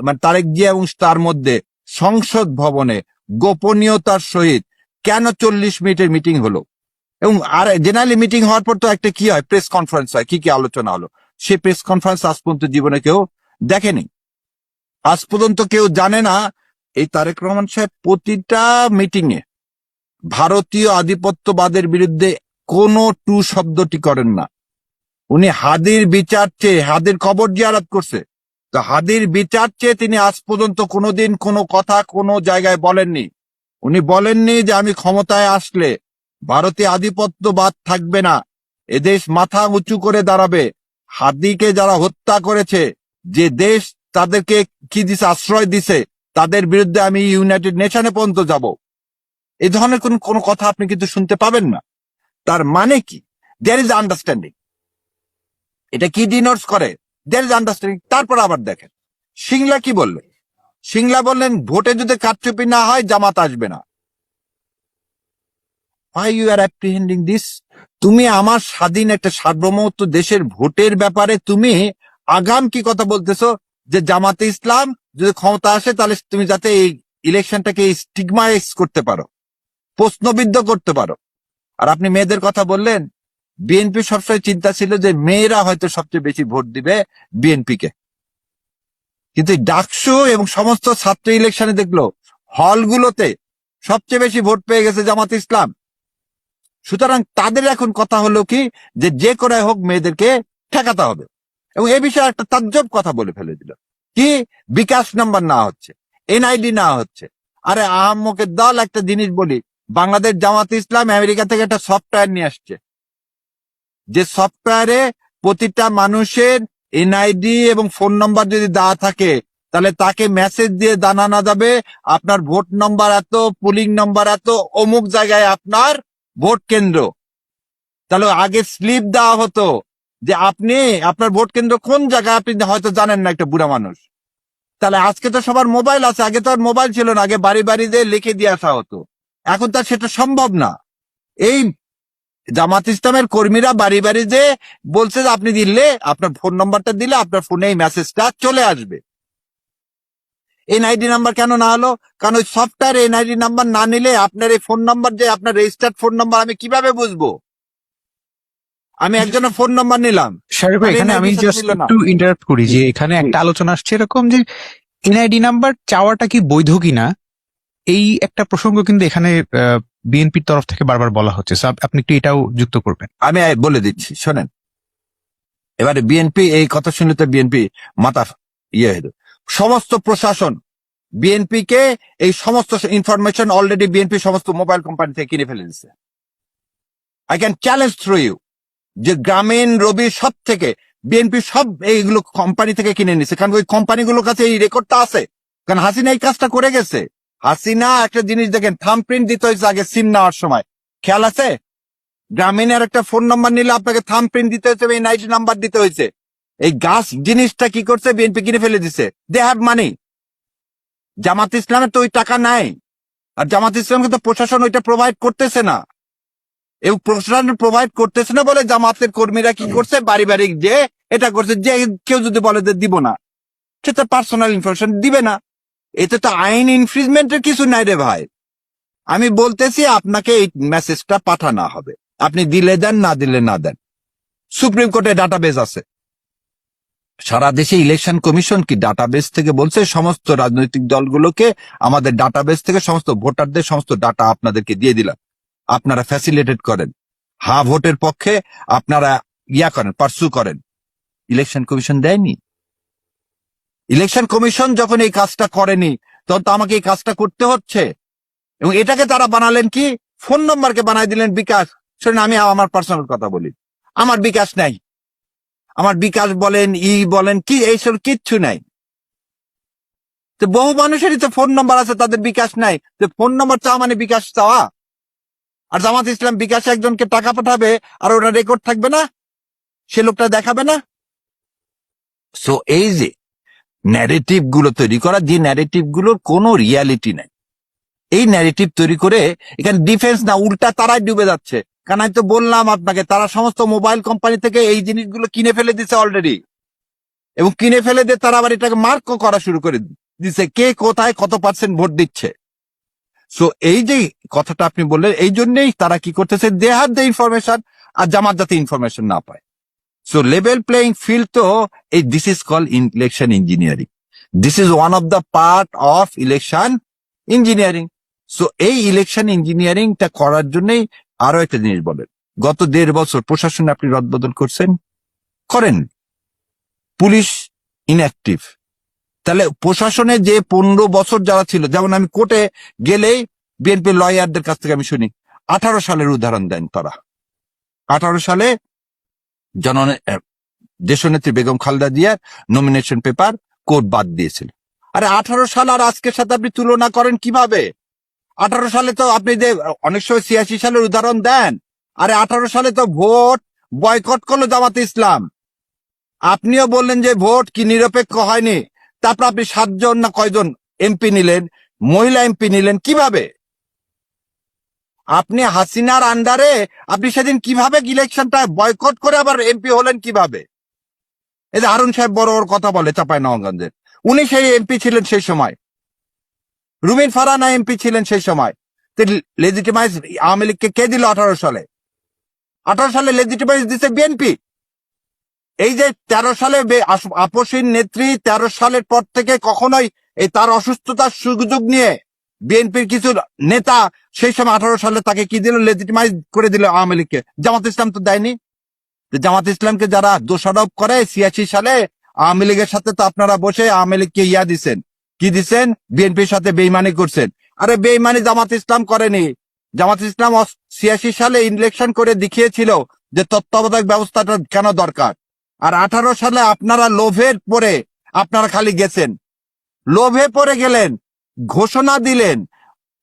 মানে তারেক জিয়া এবং তার মধ্যে সংসদ ভবনে গোপনীয়তার সহিত কেন 40 মিনিটের মিটিং হলো? এবং আর জেনারেলি মিটিং হওয়ার পর তো একটা কি হয়, প্রেস কনফারেন্স হয়, কি কি আলোচনা হলো? সে প্রেস কনফারেন্স আজ পর্যন্ত জীবনে কেউ দেখেনি, আজ পর্যন্ত কেউ জানে না। এই তারেক রহমান সাহেব প্রতিটা মিটিং এ ভারতীয় আধিপত্যবাদের বিরুদ্ধে কোনো টু শব্দটি করেন না। উনি হাদির বিচার চেয়ে, হাদির কবর জিয়ারত করছে, তো হাদির বিচার চেয়ে তিনি আজ পর্যন্ত কোনোদিন কোনো কথা কোনো জায়গায় বলেননি। উনি বলেননি যে আমি ক্ষমতায় আসলে ভারতীয় আধিপত্যবাদ থাকবে না, এদেশ মাথা উঁচু করে দাঁড়াবে। হাদিকে যারা হত্যা করেছে, যে দেশ তাদেরকে কি দিছে, আশ্রয় দিছে, তাদের বিরুদ্ধে আমি ইউনাইটেড নেশনে পর্যন্ত যাব। এই ধরনের কোন কথা আপনি কিন্তু শুনতে পাবেন না। তার মানে কি? There is understanding. এটা কি ডিনোটস করে? There is understanding. তারপর আবার দেখেন সিংলা কি বললেন। সিংলা বললেন ভোটে যদি কারচুপি না হয় জামাত আসবে না। Why you are apprehending this? তুমি আমার স্বাধীন একটা সার্বভৌমত্ব দেশের ভোটের ব্যাপারে তুমি আগাম কি কথা বলতেছো, যে জামাতে ইসলাম যদি ক্ষমতা আসে তাহলে তুমি যাতে এই ইলেকশনটাকে স্টিগমাইজ করতে পারো, প্রশ্নবিদ্ধ করতে পারো। আর আপনি মেয়েদের কথা বললেন, বিএনপি সবসময় চিন্তা ছিল যে মেয়েরা হয়তো সবচেয়ে বেশি ভোট দিবে বিএনপিকে, কিন্তু ডাকসু এবং সমস্ত ছাত্র ইলেকশনে দেখলো হলগুলোতে সবচেয়ে বেশি ভোট পেয়ে গেছে জামাত ইসলাম। সুতরাং তাদের এখন কথা হলো কি, যে করে হোক মেয়েদেরকে ঠেকাতে হবে। এবং এ বিষয়ে একটা তাজ্জব কথা বলে ফেলে দিল, কি বিকাশ নাম্বার না হচ্ছে, এনআইডি না হচ্ছে। আরে আহম্মকের দল, একটা জিনিস বলি, বাংলাদেশ জামাত ইসলাম আমেরিকা থেকে একটা সফটওয়্যার নিয়ে আসছে, যে সফটওয়্যারে প্রতিটা মানুষের এনআইডি এবং ফোন নম্বর যদি দেওয়া থাকে তাহলে তাকে মেসেজ দিয়ে জানানো যাবে আপনার ভোট নম্বর এত, পুলিং নম্বর এত, অমুক জায়গায় আপনার ভোট কেন্দ্র। তাহলে আগে স্লিপ দেওয়া হতো যে আপনি আপনার ভোট কেন্দ্র কোন জায়গায়, আপনি হয়তো জানেন না, একটা বুড়া মানুষ। তাহলে আজকে তো সবার মোবাইল আছে, আগে তো আর মোবাইল ছিল না, আগে বাড়ি বাড়ি দিয়ে লিখে দিয়ে আসা হতো। এখন তো সেটা সম্ভব না। এই জামাত ইসলামের কর্মীরা বাড়ি বাড়ি যে বলছে যে আপনি দিলে, আপনার ফোন নাম্বারটা দিলে আপনার ফোনে এই মেসেজটা চলে আসবে। এনআইডি নাম্বার কেন না হলো? কারণ ওই সফটওয়্যার এনআইডি নাম্বার না নিলে আপনার এই ফোন নাম্বার, যে আপনার রেজিস্টার্ড ফোন নাম্বার, আমি কিভাবে বুঝবো? আমি একজনের ফোন নাম্বার নিলাম। শাহরিখ ভাই, এখানে আমি জাস্ট একটু ইন্টারাপ্ট করি, যে এখানে একটা আলোচনা আসছে এরকম যে এনআইডি নাম্বার চাওয়াটা কি বৈধ কিনা, এই একটা প্রসঙ্গ কিন্তু এখানে বিএনপির তরফ থেকে বারবার বলা হচ্ছে। আপনি একটু এটাও যুক্ত করবেন। আমি বলে দিচ্ছি, শোনেন। এবারে বিএনপি এই কথা শুনলে তো বিএনপি মাথা ইয়ে হলো। সমস্ত প্রশাসন বিএনপি কে এই সমস্ত ইনফরমেশন অলরেডি বিএনপি সমস্ত মোবাইল কোম্পানি থেকে কিনে ফেলে দিচ্ছে। I can challenge through you যে গ্রামীণ, রবি, সব থেকে বিএনপি সব এইগুলো কোম্পানি থেকে কিনে নিচ্ছে, কারণ ওই কোম্পানিগুলোর কাছে এই রেকর্ডটা আছে। কারণ হাসিনা এই কাজটা করে গেছে। হাসিনা একটা জিনিস দেখেন, থাম্বপ্রিন্ট দিতে হয়েছে আগে সিম নেওয়ার সময়, খেয়াল আছে? গ্রামীণের একটা ফোন নাম্বার নিলে আপনাকে থাম্বপ্রিন্ট দিতে হয়েছে, এনআইডি নাম্বার দিতে হয়েছে। এই গাছ জিনিসটা কি করছে, বিএনপি কিনে ফেলে দিছে। They have money. জামাত ইসলামের তো ওই টাকা নাই, আর জামাত ইসলামকে তো প্রশাসন ওইটা প্রোভাইড করতেছে না। এবং প্রশাসন প্রোভাইড করতেছে না বলে জামাতের কর্মীরা কি করছে, বাড়ি বাড়ি যে এটা করছে, যে কেউ যদি বলে যে দিব না, সেটা পার্সোনাল ইনফরমেশন দিবে না। এতে তো আইন ইনফ্রিজমেন্টের কিছু নাই রে ভাই। আমি বলতেছি আপনাকে এই মেসেজটা পাঠানো হবে, আপনি দিলে দেন, না দিলে না দেন। সুপ্রিম কোর্টে ডাটাবেস আছে, সারা দেশে ইলেকশন কমিশন কি ডাটাবেস থেকে বলছে সমস্ত রাজনৈতিক দলগুলোকে আমাদের ডাটাবেস থেকে সমস্ত ভোটারদের সমস্ত ডাটা আপনাদেরকে দিয়ে দিলাম, আপনারা ফ্যাসিলিটেট করেন, হ্যাঁ ভোটের পক্ষে আপনারা করেন, পার্সু করেন। ইলেকশন কমিশন দেয়নি। ইলেকশন কমিশন যখন এই কাজটা করেনি তখন তো আমাকে এই কাজটা করতে হচ্ছে। এবং এটাকে তারা বানালেন কি, ফোন নম্বরকে বানাই দিলেন বিকাশ। শোনেন, আমি আমার পার্সোনাল কথা বলি, আমার বিকাশ নাই, আমার বিকাশ বলেন, বলেন কি, এইসব কিচ্ছু নাই। তো বহু মানুষেরই তো ফোন নম্বর আছে, তাদের বিকাশ নাই। তো ফোন নম্বর চাওয়া মানে বিকাশ চাওয়া? আর জামাত ইসলাম বিকাশে একজনকে টাকা পাঠাবে আর ওটা রেকর্ড থাকবে না, সে লোকটা দেখাবে না। সো এই যে ন্যারেটিভ গুলো তৈরি করা, যে ন্যারেটিভ গুলোর কোনো রিয়ালিটি নেই। এই ন্যারেটিভ তৈরি করে এখানে ডিফেন্স না, উল্টা তারাই ডুবে যাচ্ছে। কারণ আমি তো বললাম আপনাকে, তারা সমস্ত মোবাইল কোম্পানি থেকে এই জিনিসগুলো কিনে ফেলে দিছে অলরেডি, এবং কিনে ফেলে দিয়ে তারা আবার এটাকে মার্কও করা শুরু করে দিছে, কে কোথায় কত পার্সেন্ট ভোট দিচ্ছে। সো এই যে কথাটা আপনি বললেন, এই জন্যই তারা কি করতেছে, দে হ্যাভ দ্য ইনফরমেশন, আর জামাত যাতে ইনফরমেশন না পায়। সো লেভেল প্লেইং ফিল্ড, তো এই this is call election engineering, this is one of the part of election engineering. So এই ইলেকশন ইঞ্জিনিয়ারিংটা করার জন্যই আরো একটা জিনিস বলেন, গত 1.5 বছর প্রশাসনে আপনি রদবদল করছেন, করেন, পুলিশ ইনঅ্যাক্টিভ। তাহলে প্রশাসনে যে 15 বছর যারা ছিল, যেমন আমি কোর্টে গেলেই বিএনপি লয়ারদের কাছ থেকে আমি শুনি 18 সালের উদাহরণ দেন তারা। 18 সালে দেশনেত্রী বেগম খালেদা জিয়ার নমিনেশন পেপার কোর্ট বাদ দিয়েছিল। আরে 18 সাল আর আজকের সাথে আপনি তুলনা করেন কিভাবে? 18 সালে তো আপনি যে অনেক সময় 86 সালের উদাহরণ দেন, আরে 18 সালে তো ভোট বয়কট করলো জামাতে ইসলাম। আপনিও বললেন যে ভোট কি নিরপেক্ষ হয়নি, তারপর আপনি 7 জন না কয়জন এমপি নিলেন, মহিলা এমপি নিলেন কিভাবে? আপনি হাসিনার আন্ডারে আপনি সেদিন কিভাবে ইলেকশনটা বয়কট করে আবার এমপি হলেন কিভাবে? এই যে হারুন সাহেব বড় বড় কথা বলে চাঁপাইনবাবগঞ্জের, উনি সেই এমপি ছিলেন সেই সময়, রুমিন ফারহানা এমপি ছিলেন সেই সময়। লেজিটিমাইজ আওয়ামী লীগকে কে দিল 18 সালে? 18 সালে লেজিটিমাইজ দিছে বিএনপি। এই যে 13 সালে আপসীন নেত্রী 13 সালের পর থেকে কখনোই এই তার অসুস্থতার সুযোগ নিয়ে বিএনপির কিছু নেতা সেই সময় 18 সালে তাকে কি দিল, লেজিটিমাইজ করে দিল আওয়ামী লীগকে। জামাত ইসলাম তো দেয়নি। জামাত ইসলামকে যারা দোষারোপ করে 86 সালে আওয়ামী লীগের সাথে, তো আপনারা বসে আওয়ামী লীগকে দিছেন, কি দিছেন, বিএনপির সাথে বেইমানি করছেন। আরে বেইমানি জামাত ইসলাম করেনি। জামাত ইসলাম 86 সালে ইলেকশন করে দেখিয়েছিল যে তত্ত্বাবধায়ক ব্যবস্থাটা কেন দরকার। আর 18 সালে আপনারা লোভের পরে আপনারা খালি গেছেন, লোভে পড়ে গেলেন, ঘোষণা দিলেন,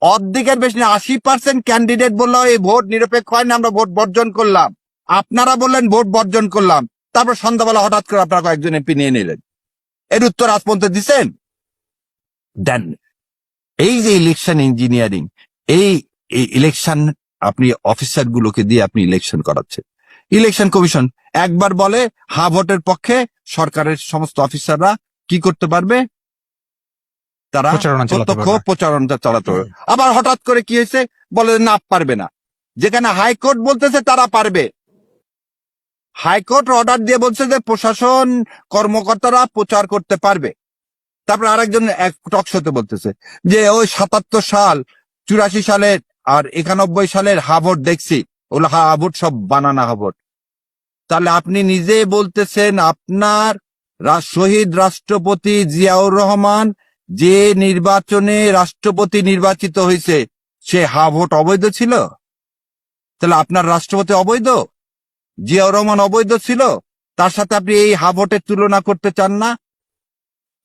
অর্ধেকের বেশি 80% ক্যান্ডিডেট বললো এই ভোট নিরপেক্ষ হয়নি, আমরা ভোট বর্জন করলাম। আপনারা বললেন ভোট বর্জন করলাম, তারপর সন্ধ্যাবেলা হঠাৎ করে আপনারা কয়েকজন এমপি নিয়ে নিলেন। এর উত্তর আজ পর্যন্ত দিচ্ছেন দেন। এই যে ইলেকশন ইঞ্জিনিয়ারিং, এই ইলেকশন আপনি অফিসার গুলোকে দিয়ে আপনি ইলেকশন করাচ্ছেন। ইলেকশন কমিশন একবার বলে হা ভোটের পক্ষে, সরকারের সমস্ত অফিসাররা কি করতে পারবে, তারা প্রত্যক্ষ প্রচারণা চালাতে পারবে। আবার হঠাৎ করে কি হয়েছে, বলে না পারবে না। যেখানে হাইকোর্ট বলতেছে তারা পারবে, হাইকোর্ট অর্ডার দিয়ে বলছে যে প্রশাসন কর্মকর্তারা প্রচার করতে পারবে। তারপর আরেকজন এক টক শোতে বলতেছে যে ওই 77 সাল 84 সালের আর 91 সালের হাভোট দেখছি, ওগুলো হাভোট সব বানানা হাভোট। তাহলে আপনি নিজে বলতেছেন আপনার শহীদ রাষ্ট্রপতি জিয়াউর রহমান যে নির্বাচনে রাষ্ট্রপতি নির্বাচিত হয়েছে সে হাভোট অবৈধ ছিল? তাহলে আপনার রাষ্ট্রপতি অবৈধ, জিয়াউর রহমান অবৈধ ছিল, তার সাথে আপনি এই হাভোটের তুলনা করতে চান না?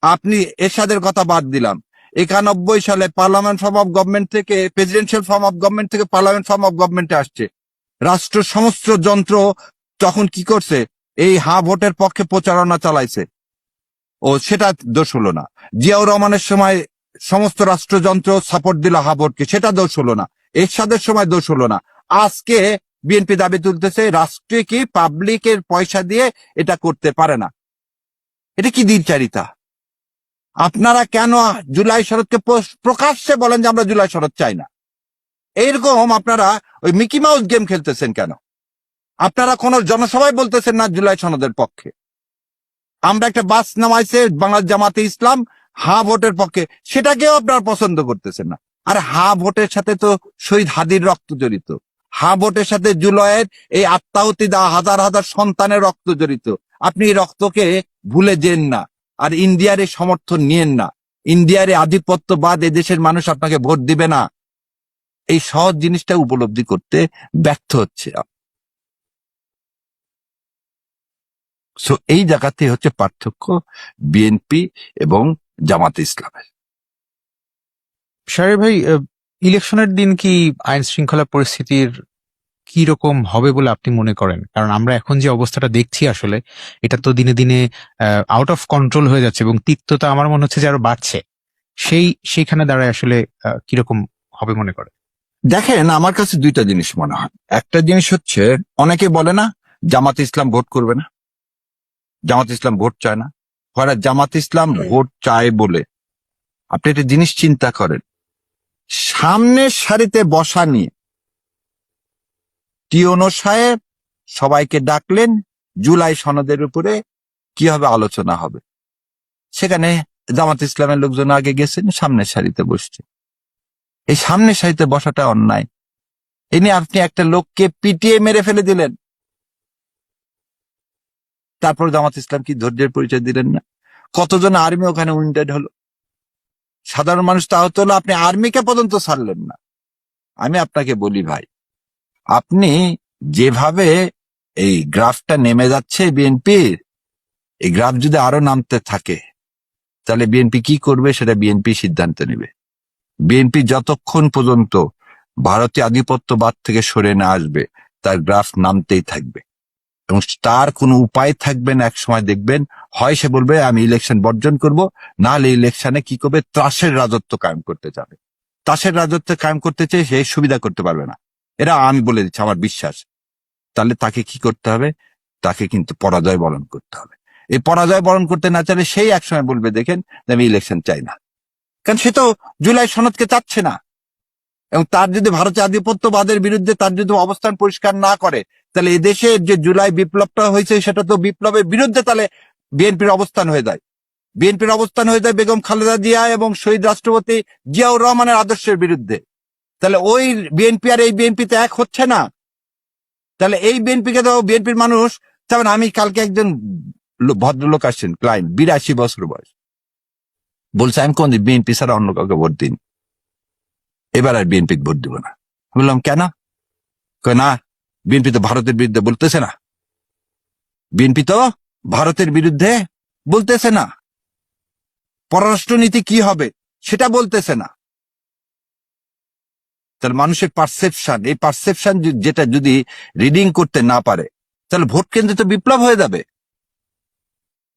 আপনি এরশাদের কথা বাদ দিলাম, 91 সালে পার্লামেন্ট ফর্ম অফ গভর্নমেন্ট থেকে প্রেসিডেন্সিয়াল ফর্ম অফ গভর্নমেন্ট থেকে পার্লামেন্ট ফর্ম অফ গভর্নমেন্টে আসছে। রাষ্ট্র সমস্ত যন্ত্র তখন কি করছে, এই হা ভোটের পক্ষে প্রচারণা চালাইছে, ও সেটা দোষ হলো না। জিয়াউর রহমানের সময় সমস্ত রাষ্ট্রযন্ত্র সাপোর্ট দিল হা ভোটকে, সেটা দোষ হলো না। এরশাদের সময় দোষ হলো না। আজকে বিএনপি দাবি তুলতেছে রাষ্ট্রে কি পাবলিকের পয়সা দিয়ে এটা করতে পারে না। এটা কি দ্বিচারিতা? আপনারা কেন জুলাই শরৎকে প্রকাশ্যে বলেন যে আমরা জুলাই শরৎ চাই না? এইরকম আপনারা ওই মিকি মাউস গেম খেলতেছেন কেন? আপনারা কোন জনসভায় বলতেছেন না জুলাই সনদের পক্ষে। আমরা একটা বাস নামাইছে বাংলাদেশ জামাতে ইসলাম হা ভোটের পক্ষে, সেটাকেও আপনারা পছন্দ করতেছেন না। আর হা ভোটের সাথে তো শহীদ হাদির রক্ত জড়িত, হা ভোটের সাথে জুলাইয়ের এই আত্মাহুতি দেওয়া হাজার হাজার সন্তানের রক্ত জড়িত। আপনি এই রক্তকে ভুলে যেন না, আর ইন্ডিয়ার এই সমর্থন নিয়েন না। ইন্ডিয়ার এই আধিপত্যবাদ এদেশের মানুষ আপনাকে ভোট দিবে না, এই সহজ জিনিসটা উপলব্ধি করতে ব্যর্থ হচ্ছে। সো এই জায়গাতে হচ্ছে পার্থক্য বিএনপি এবং জামাতে ইসলামের। শাহরিয়ার ভাই, ইলেকশনের দিন কি আইন শৃঙ্খলা পরিস্থিতির কি রকম হবে বলে আপনি মনে করেন? কারণ আমরা এখন যে অবস্থাটা দেখছি আসলে এটা তো দিনে দিনে আউট অফ কন্ট্রোল হয়ে যাচ্ছে এবং তিক্ততা আমার মনে হচ্ছে যে আরো বাড়ছে। সেইখানে দাঁড়ায় আসলে কিরকম হবে মনে করেন? দেখেন, আমার কাছে দুইটা জিনিস মনে হয়। একটা জিনিস হচ্ছে, অনেকে বলে না জামাত ইসলাম ভোট করবে না, জামাত ইসলাম ভোট চায় না। জামাত ইসলাম ভোট চায় বলে আপনি একটা জিনিস চিন্তা করেন, সামনের সারিতে বসা নিয়ে টিওনো সাহেব সবাইকে ডাকলেন, জুলাই সনদের উপরে কিভাবে আলোচনা হবে। সেখানে জামাত ইসলামের লোকজন আগে গেছেন, সামনের সারিতে বসছে। এই সামনের সারিতে বসাটা অন্যায়। এ নিয়ে আপনি একটা লোককে পিটিয়ে মেরে ফেলে দিলেন, তারপর জামাত ইসলাম কি ধৈর্যের পরিচয় দিলেন না? কতজন আর্মি ওখানে উইন্ডেড হলো, সাধারণ মানুষ তো আহত হলো, আপনি আর্মিকে পর্যন্ত ছাড়লেন না। আমি আপনাকে বলি ভাই, আপনি যেভাবে এই গ্রাফটা নেমে যাচ্ছে বিএনপির, এই গ্রাফ যদি আরো নামতে থাকে তাহলে বিএনপি কি করবে সেটা বিএনপি সিদ্ধান্ত নেবে। বিএনপি যতক্ষণ পর্যন্ত ভারতীয় আধিপত্যবাদ থেকে সরে না আসবে তার গ্রাফ নামতেই থাকবে এবং তার কোনো উপায় থাকবে না। এক সময় দেখবেন, হয় সে বলবে আমি ইলেকশন বর্জন করব, না হলে ইলেকশনে কি করবে, ত্রাসের রাজত্ব কায়েম করতে যাবে। ত্রাসের রাজত্ব কায়েম করতে চেয়ে সে সুবিধা করতে পারবে না, এরা আমি বলে দিচ্ছি, আমার বিশ্বাস। তাহলে তাকে কি করতে হবে, তাকে কিন্তু পরাজয় বরণ করতে হবে। এই পরাজয় বরণ করতে না চাইলে সেই একসময় বলবে দেখেন আমি ইলেকশন চাই না, কারণ সে তো জুলাই সনদকে চাচ্ছে না। এবং তার যদি ভারতীয় আধিপত্যবাদের বিরুদ্ধে তার যদি অবস্থান পরিষ্কার না করে, তাহলে এদেশে যে জুলাই বিপ্লবটা হয়েছে সেটা তো বিপ্লবের বিরুদ্ধে তাহলে বিএনপির অবস্থান হয়ে যায়। বিএনপির অবস্থান হয়ে যায় বেগম খালেদা জিয়া এবং শহীদ রাষ্ট্রপতি জিয়াউর রহমানের আদর্শের বিরুদ্ধে। তাহলে ওই বিএনপি আর এই বিএনপিতে এক হচ্ছে না। তাহলে এই বিএনপিকে তো বিএনপির মানুষ, যেমন আমি কালকে একজন ভদ্রলোক আসছেন, ক্লায়েন্ট, 82 বছর বয়স, বলছে আমি কোন বিএনপি ছাড়া অন্য কাউকে ভোট দিন, এবার আর বিএনপি ভোট দিব না। বললাম কেন? কয় না, বিএনপি তো ভারতের বিরুদ্ধে বলতেছে না, বিএনপি তো ভারতের বিরুদ্ধে বলতেছে না, পররাষ্ট্রনীতি কি হবে সেটা বলতেছে না। তাহলে মানুষের পারসেপশন, এই পারসেপশন যেটা যদি রিডিং করতে না পারে, তাহলে ভোট কেন্দ্রে তো বিপ্লব হয়ে যাবে।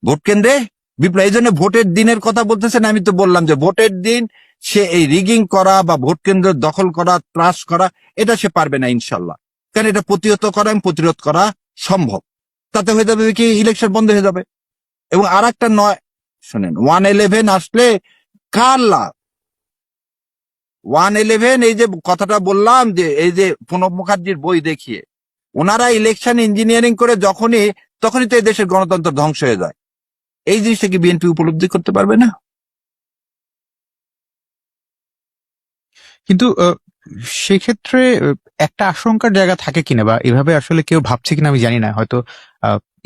ভোট কেন্দ্রে বিপ্লব, এই জন্য ভোটের দিনের কথা বলতেছেন। আমি তো বললাম যে ভোটের দিন সে এই রিগিং করা বা ভোট কেন্দ্র দখল করা, ত্রাস করা, এটা সে পারবে না ইনশাল্লাহ। কারণ এটা প্রতিহত করা এবং প্রতিরোধ করা সম্ভব। তাতে হয়ে যাবে কি, ইলেকশন বন্ধ হয়ে যাবে। এবং আর একটা নয়, শোনেন, 111 আসলে কার লাভ? 111, এই যে কথাটা বললাম, যে এই যে প্রণব মুখার্জির বই দেখিয়ে ওনারা ইলেকশন ইঞ্জিনিয়ারিং করে তখনই তো এই দেশের গণতন্ত্র ধ্বংস হয়ে যায়। এই জিনিসটা কি বিএনপি উপলব্ধি করতে পারবে না? কিন্তু সেক্ষেত্রে একটা আশঙ্কার জায়গা থাকে কিনা, বা এভাবে আসলে কেউ ভাবছে কিনা আমি জানি না। হয়তো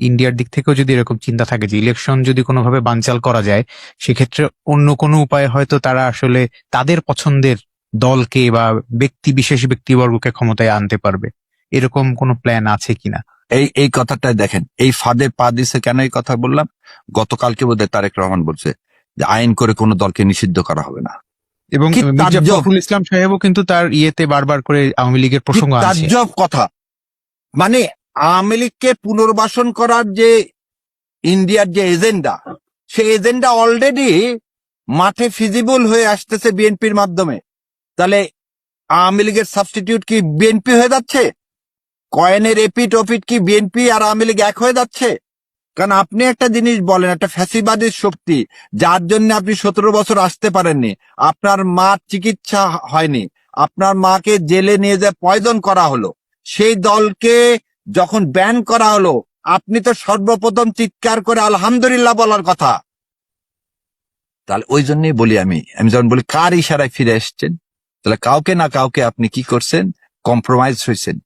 ইন্ডিয়ার দিক থেকেও যদি এরকম চিন্তা থাকে যে ইলেকশন যদি কোনোভাবে বানচাল করা যায়, সেক্ষেত্রে অন্য কোনো উপায়ে হয়তো তারা আসলে তাদের পছন্দের দলকে বা ব্যক্তিবর্গকে ক্ষমতায় আনতে পারবে, এরকম কোনো প্ল্যান আছে কিনা? এই কথাটা দেখেন, এই ফাঁদে পা দিছে কেন এই কথা বললাম। গতকালকে বোধহয় তারেক রহমান বলছে যে আইন করে কোনো দলকে নিষিদ্ধ করা হবে না। এবং কি মির্জা তাজ্জব! ফখরুল ইসলাম সাহেবও কিন্তু তার ইয়েতে বারবার করে আওয়ামী লীগের প্রসঙ্গ আনছে। তাজ্জব কথা। মানে আওয়ামী লীগকে পুনর্বাসন করার যে ইন্ডিয়ার যে এজেন্ডা, সেই এজেন্ডা অলরেডি মাঠে ফিজিবল হয়ে আসতেছে বিএনপির মাধ্যমে। তাহলে আওয়ামী লীগের সাবস্টিটিউট কি বিএনপি হয়ে যাচ্ছে? কয়েনের এপিট ওপিট কি বিএনপি আর আওয়ামী লীগ এক হয়ে যাচ্ছে? কারণ আপনি একটা জিনিস বলেন, একটা ফ্যাসিবাদী শক্তি যার জন্য আপনি 17 বছর আসতে পারেননি, আপনার মা চিকিৎসা হয়নি, আপনার মাকে জেলে নিয়ে যে পয়জন করা হলো, সেই দলকে যখন ব্যান করা হলো, আপনি তো সর্বপ্রথম চিৎকার করে আলহামদুলিল্লাহ বলার কথা। তাহলে ওই জন্যই বলি, আমি যখন বলি কার ইশারায় ফিরে এসছেন, তাহলে কাউকে না কাউকে আপনি কি করছেন, কম্প্রোমাইজ হয়েছেন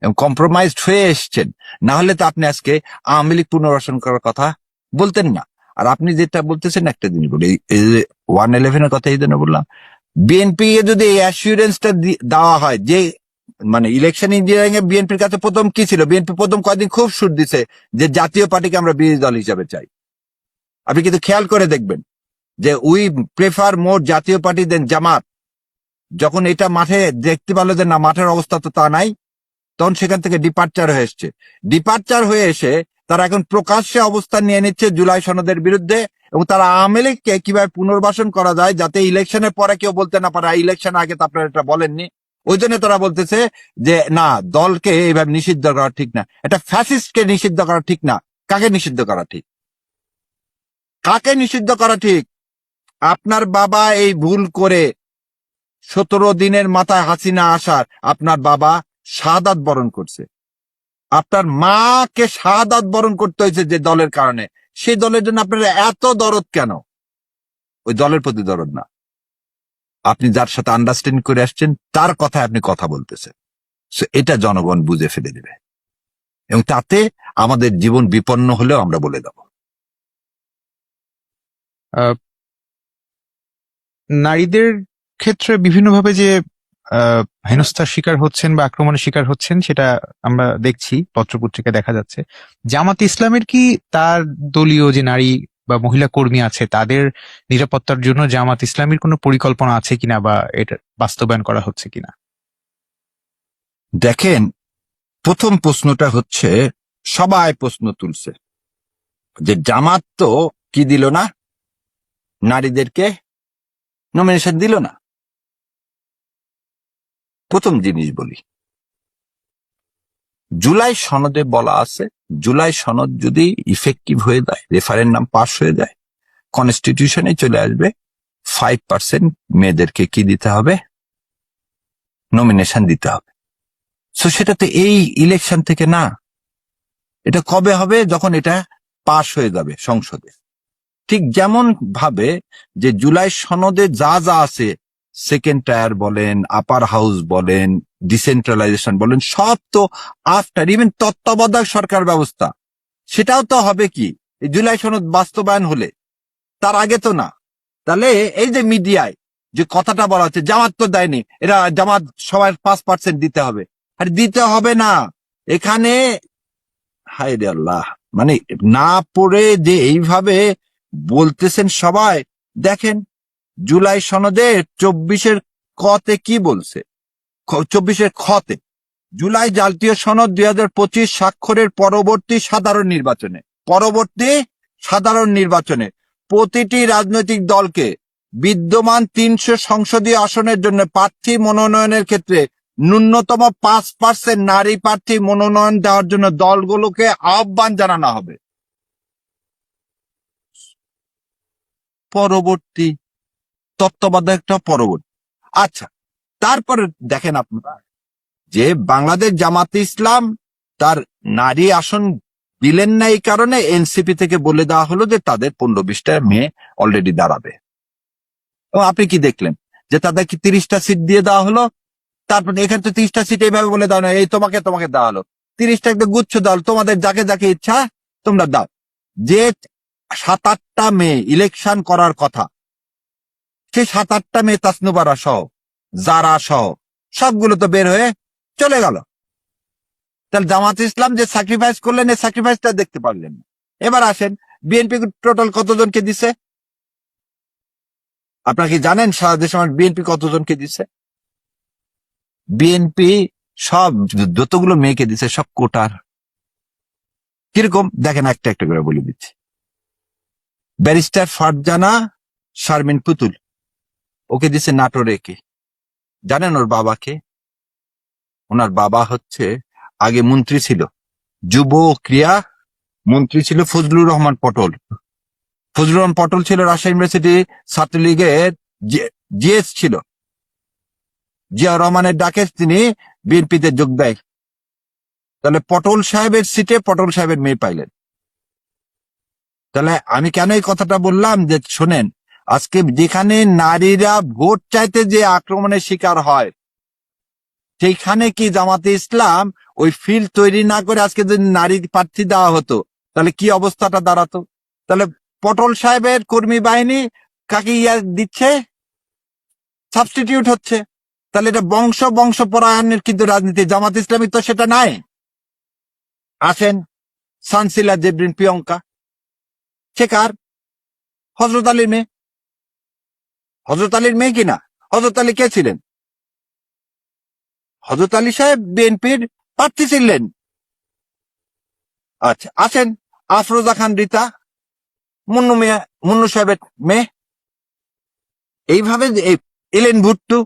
এবং কম্প্রোমাইজড হয়ে এসছেন। না হলে তো আপনি আজকে আওয়ামী লীগ পুনর্বাসন করার কথা বলতেন না। আর আপনি যেটা বলতেছেন, একটা জিনিস বলি, এই যে 111 এর কথা এই জন্য বললাম, বিএনপি কে যদি এই অ্যাসিউরেন্সটা দেওয়া হয় যে, মানে ইলেকশন ইঞ্জিনিয়ারিং এ বিএনপির কাছে প্রথম কি ছিল, বিএনপি প্রথম কয়েকদিন খুব সুর দিছে যে জাতীয় পার্টিকে আমরা বিরোধী দল হিসাবে চাই। আপনি কিন্তু খেয়াল করে দেখবেন যে উই প্রেফার মোর জাতীয় পার্টি দেন জামাত। যখন এটা মাঠে দেখতে পারলো যে না, মাঠের অবস্থা তো তা নাই, তখন সেখান থেকে ডিপার্চার হয়ে এসছে। ডিপার্চার হয়ে এসে তারা এখন প্রকাশ্যে অবস্থান নিয়ে নিচ্ছে জুলাই সনদের বিরুদ্ধে, এবং তারা আওয়ামী লীগকে কিভাবে পুনর্বাসন করা যায় যাতে ইলেকশনের পরে কেউ বলতে না পারে ইলেকশন আগে তো আপনারা এটা বলেননি। ওই জন্য তারা বলতেছে যে না, দলকে এইভাবে নিষিদ্ধ করা ঠিক না, এটা ফ্যাসিস্টকে নিষিদ্ধ করা ঠিক না। কাকে নিষিদ্ধ করা ঠিক? কাকে নিষিদ্ধ করা ঠিক? আপনার বাবা এই ভুল করে 17 দিনের মাথায় হাসিনা আসার আপনার বাবা শাহাদাত বরণ করছে। আপনার মাকে শাহাদাত বরণ করতে হয়েছে যে দলের কারণে। সেই দলের জন্য আপনার এত দরদ কেন? ওই দলের প্রতি দরদ না, আপনি যার সাথে আন্ডারস্ট্যান্ড করে আসছেন তার কথায় আপনি কথা বলতেছেন। এটা জনগণ বুঝে ফেলে দেবে, এবং তাতে আমাদের জীবন বিপন্ন হলেও আমরা বলে দেব। নারীদের ক্ষেত্রে বিভিন্নভাবে যে হেনস্থার শিকার হচ্ছেন বা আক্রমণের শিকার হচ্ছেন সেটা আমরা দেখছি, পত্রপত্রিকা দেখা যাচ্ছে। জামাত ইসলামের কি তার দলীয় যে নারী বা মহিলা কর্মী আছে তাদের নিরাপত্তার জন্য জামাত ইসলামের কোনো পরিকল্পনা আছে কিনা বা এটা বাস্তবায়ন করা হচ্ছে কিনা? দেখেন, প্রথম প্রশ্নটা হচ্ছে, সবাই প্রশ্ন তুলছে যে জামাত তো কি দিল না, নারীদেরকে নমিনেশন দিল না। প্রথম জিনিস বলি, জুলাই সনদে বলা আছে, জুলাই সনদ যদি ইফেক্টিভ হয়ে যায়, রেফারেন্ডাম পাস হয়ে যায়, কনস্টিটিউশনে চলে আসবে 5% মেয়েদেরকে কি দিতে হবে, নমিনেশন দিতে হবে। সো সেটা তো এই ইলেকশন থেকে না, এটা কবে হবে? যখন এটা পাস হয়ে যাবে সংসদে। ঠিক যেমন ভাবে যে জুলাই সনদে যা যা আছে, সেকেন্ড টায়ার বলেন, আপার হাউস বলেন, ডিসেন্ট্রালাইজেশন বলেন, সব তো আফটার, ইভেন তত্ত্বাবধায়ক সরকার ব্যবস্থা, সেটাও তো হবে কি এই জুলাই সনদ বাস্তবায়ন হলে, তার আগে তো না। তাহলে এই যে মিডিয়ায় যে কথাটা বলা হচ্ছে জামাত তো দেয়নি, এরা জামাত সবার 5% দিতে হবে, আর দিতে হবে না। এখানে হায় রে আল্লাহ, মানে না পড়ে যে এইভাবে বলতেছেন সবাই। দেখেন জুলাই সনদে 24-এর কতে কি বলছে, 24-এর খতে, জুলাই জাতীয় সনদ 2025 স্বাক্ষরের পরবর্তী সাধারণ নির্বাচনে প্রতিটি রাজনৈতিক দলকে বিদ্যমান 300 সংসদীয় আসনের জন্য প্রার্থী মনোনয়নের ক্ষেত্রে ন্যূনতম 5% নারী প্রার্থী মনোনয়ন দেওয়ার জন্য দলগুলোকে আহ্বান জানানো হবে। পরবর্তী তত্ত্বাবধায়কটা পরবর্তী। আচ্ছা, তারপরে দেখেন আপনারা যে বাংলাদেশ জামাতে ইসলাম তার নারী আসন দিলেন না, এই কারণে এনসিপি থেকে বলে দেওয়া হলো যে তাদের 15-20টা মেয়ে অলরেডি দাঁড়াবে। এবং আপনি কি দেখলেন যে তাদেরকে 30টা সিট দিয়ে দেওয়া হলো। তারপর এখানে তো 30টা সিট এইভাবে বলে দেওয়া না, এই তোমাকে দেওয়া হলো 30টা, একটা গুচ্ছ দাও, তোমাদের যাকে যাকে ইচ্ছা তোমরা দাও। যে 7-8টা মেয়ে ইলেকশন করার কথা, সেই 7-8টা মেয়ে তাসনুবারা সহ, জারা সহ সবগুলো তো বের হয়ে চলে গেল। তাহলে জামাত ইসলাম যে স্যাক্রিফাইস করলেন, এই স্যাক্রিফাইসটা দেখতে পারলেন না। এবার আসেন, বিএনপি টোটাল কতজনকে দিছে আপনারা কি জানেন? সারা দেশে বিএনপি কতজনকে দিছে? বিএনপি সব যতগুলো মেয়েকে দিছে সব কোটার। কিরকম দেখেন, একটা একটা করে বলে দিচ্ছি। ব্যারিস্টার ফারজানা শারমিন পুতুল, ওকে দিছে নাটোরে। কে জানেন ওর বাবাকে? ওনার বাবা হচ্ছে আগে মন্ত্রী ছিল, যুব ক্রিয়া মন্ত্রী ছিল ফজলুর রহমান পটল। ফজলুর রহমান পটল ছিল রাজশাহী ইউনিভার্সিটি ছাত্রলীগের জিএস ছিল। জিয়া রহমানের ডাকে তিনি বিএনপিতে যোগ দেয়। তাহলে পটল সাহেবের সিটে পটল সাহেবের মেয়ে পাইলেন। তাহলে আমি কেন এই কথাটা বললাম যে শোনেন, আজকে যেখানে নারীরা ভোট চাইতে যে আক্রমণের শিকার হয়, সেইখানে কি জামাতে ইসলাম ওই ফিল্ড তৈরি না করে আজকে যদি নারী প্রার্থী দেওয়া হতো তাহলে কি অবস্থাটা দাঁড়াতো? তাহলে পটল সাহেবের কর্মী বাহিনী কাকে দিচ্ছে, সাবস্টিটিউট হচ্ছে। তাহলে এটা বংশ পরায়ণের কিন্তু রাজনীতি। জামাত ইসলামী তো সেটা নাই। আসেন সানসিলা জেবরিন প্রিয়ঙ্কা, সে কার? হজরত আলীর মেয়ে। হজরত আলীর মেয়ে কিনা? হজরত আলী কে ছিলেন? হজরত আলী সাহেব বিএনপির প্রার্থী ছিলেন। আচ্ছা, আসেন আফরোজা খান রীতা, মুন্নু সাহেবের মেয়ে, এইভাবে এলেন ভুট্টু।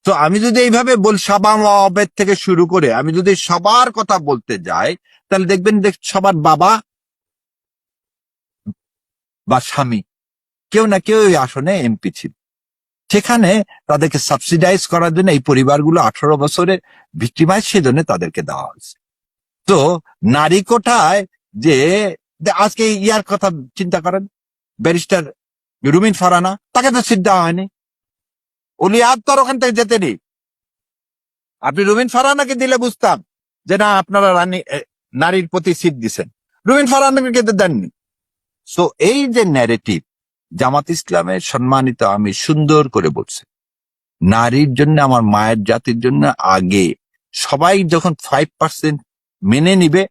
তো আমি যদি এইভাবে সাবাম আবেদ থেকে শুরু করে আমি যদি সবার কথা বলতে যাই, তাহলে দেখবেন সবার বাবা বা স্বামী কেউ না কেউ এই আসনে এমপি ছিল। সেখানে তাদেরকে সাবসিডাইজ করার জন্য এই পরিবারগুলো 18 বছরে ভিক্টিমাইজ, সেজন্য তাদেরকে দেওয়া হয়েছে। তো নারী কোটায় যে আজকে ইয়ার কথা চিন্তা করেন, ব্যারিস্টার রুমিন ফারানা, তাকে তো সিট দেওয়া হয়নি। উলিয়াদ তো আর ওখান থেকে যেতেনি। আপনি রুমিন ফারানাকে দিলে বুঝতাম যে না, আপনারা নারীর প্রতি সিট দিচ্ছেন, রুমিন ফারানাকে তো দেননি। সো এই যে ন্যারেটিভ জামাত ইসলামের সম্মানিত আমি সুন্দর করে বলছি, নারীর জন্য, আমার মায়ের জাতির জন্য আগে সবাই যখন 5% মেনে নিবে,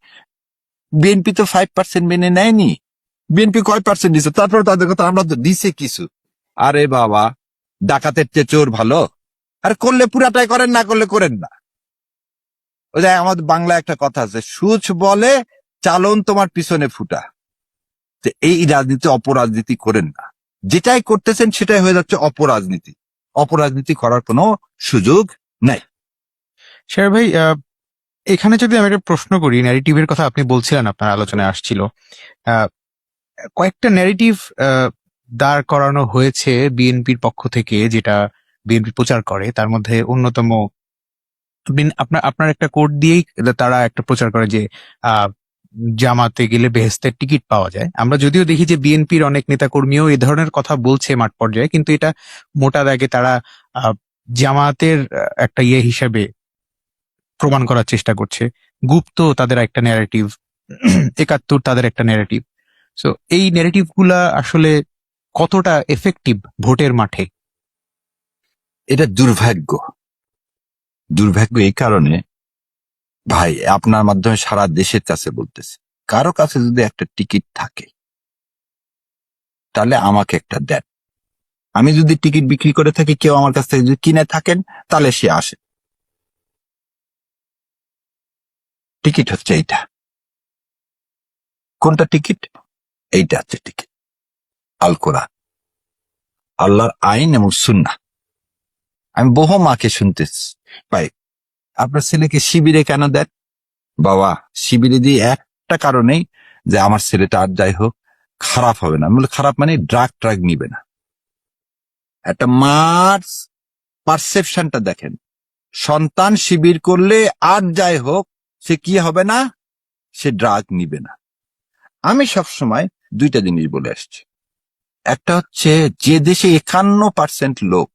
বিএনপি তো 5% মেনে নেয়নি। বিএনপি কয় পার্সেন্ট দিচ্ছে? তারপরে তাদের কথা আমরা তো দিছে কিছু। আরে বাবা, ডাকাতের চেয়ে চোর ভালো। আর করলে পুরাটাই করেন, না করলে করেন না। ওই যে আমাদের বাংলা একটা কথা আছে, সুচ বলে চালন তোমার পিছনে ফুটা। এই রাজনীতি, অপরাজনীতি করেন না। যেটাই করতেছেন সেটাই হয়ে যাচ্ছে অপরাজনীতি। অপরাজনীতি করার কোনো সুযোগ নাই। শের ভাই, এখানে যদি আমি একটা প্রশ্ন করি, ন্যারেটিভের কথা আপনি বলছিলেন, আপনার আলোচনায় আসছিল, কয়েকটা ন্যারেটিভ দাঁড় করানো হয়েছে বিএনপির পক্ষ থেকে, যেটা বিএনপি প্রচার করে। তার মধ্যে অন্যতম, আপনার একটা কোড দিয়েই তারা একটা প্রচার করে যে জামাতে গেলে বেহেস্তের টিকিট পাওয়া যায়। আমরা যদিও দেখি যে বিএনপির অনেক নেতাকর্মীও এ ধরনের কথা বলছে মাঠ পর্যায়ে, কিন্তু এটা মোটা দাগে তারা জামাতের একটা হিসাবে প্রমাণ করার চেষ্টা করছে। গুপ্ত তাদের একটা ন্যারেটিভ, 71 তাদের একটা ন্যারেটিভ। সো এই ন্যারেটিভ গুলা আসলে কতটা এফেক্টিভ ভোটের মাঠে? এটা দুর্ভাগ্য। দুর্ভাগ্য এই কারণে ভাই, আপনার মাধ্যমে সারা দেশের কাছে বলতেছে, কারো কাছে যদি একটা টিকিট থাকে তাহলে আমাকে একটা দেন। আমি যদি টিকিট বিক্রি করে থাকি, কেউ আমার কাছ থেকে যদি কিনে থাকেন, তাহলে সে আসে। টিকিট হচ্ছে এইটা। কোনটা টিকিট? এইটা হচ্ছে টিকিট, আল কোরআন, আল্লাহর আইন এবং সুন্নাহ। আমি বহু মাকে শুনতেছি, ভাই আপনার ছেলেকে শিবিরে কেন দেন? বাবা, শিবিরে দিয়ে একটা কারণেই, যে আমার ছেলেটা আর যাই হোক খারাপ হবে না। খারাপ মানে ড্রাগ নিবে না। একটা মার পারসেপশনটা দেখেন, সন্তান শিবির করলে আর যাই হোক সে কি হবে না, সে ড্রাগ নিবে না। আমি সবসময় দুইটা জিনিস বলে আসছি। একটা হচ্ছে, যে দেশে 51% লোক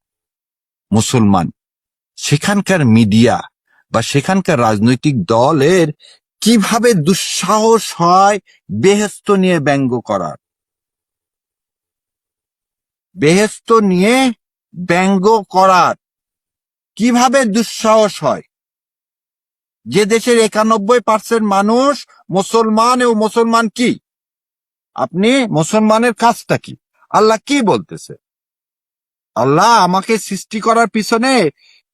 মুসলমান, সেখানকার মিডিয়া বা সেখানকার রাজনৈতিক দলের কিভাবে দুঃসাহস হয় বেহেশত নিয়ে ব্যঙ্গ করার। বেহেশত নিয়ে ব্যঙ্গ করার কিভাবে দুঃসাহস হয়? যে দেশের 91% মানুষ মুসলমান, এবং মুসলমান কি, আপনি মুসলমানের কাজটা কি, আল্লাহ কি বলতেছে, আল্লাহ আমাকে সৃষ্টি করার পিছনে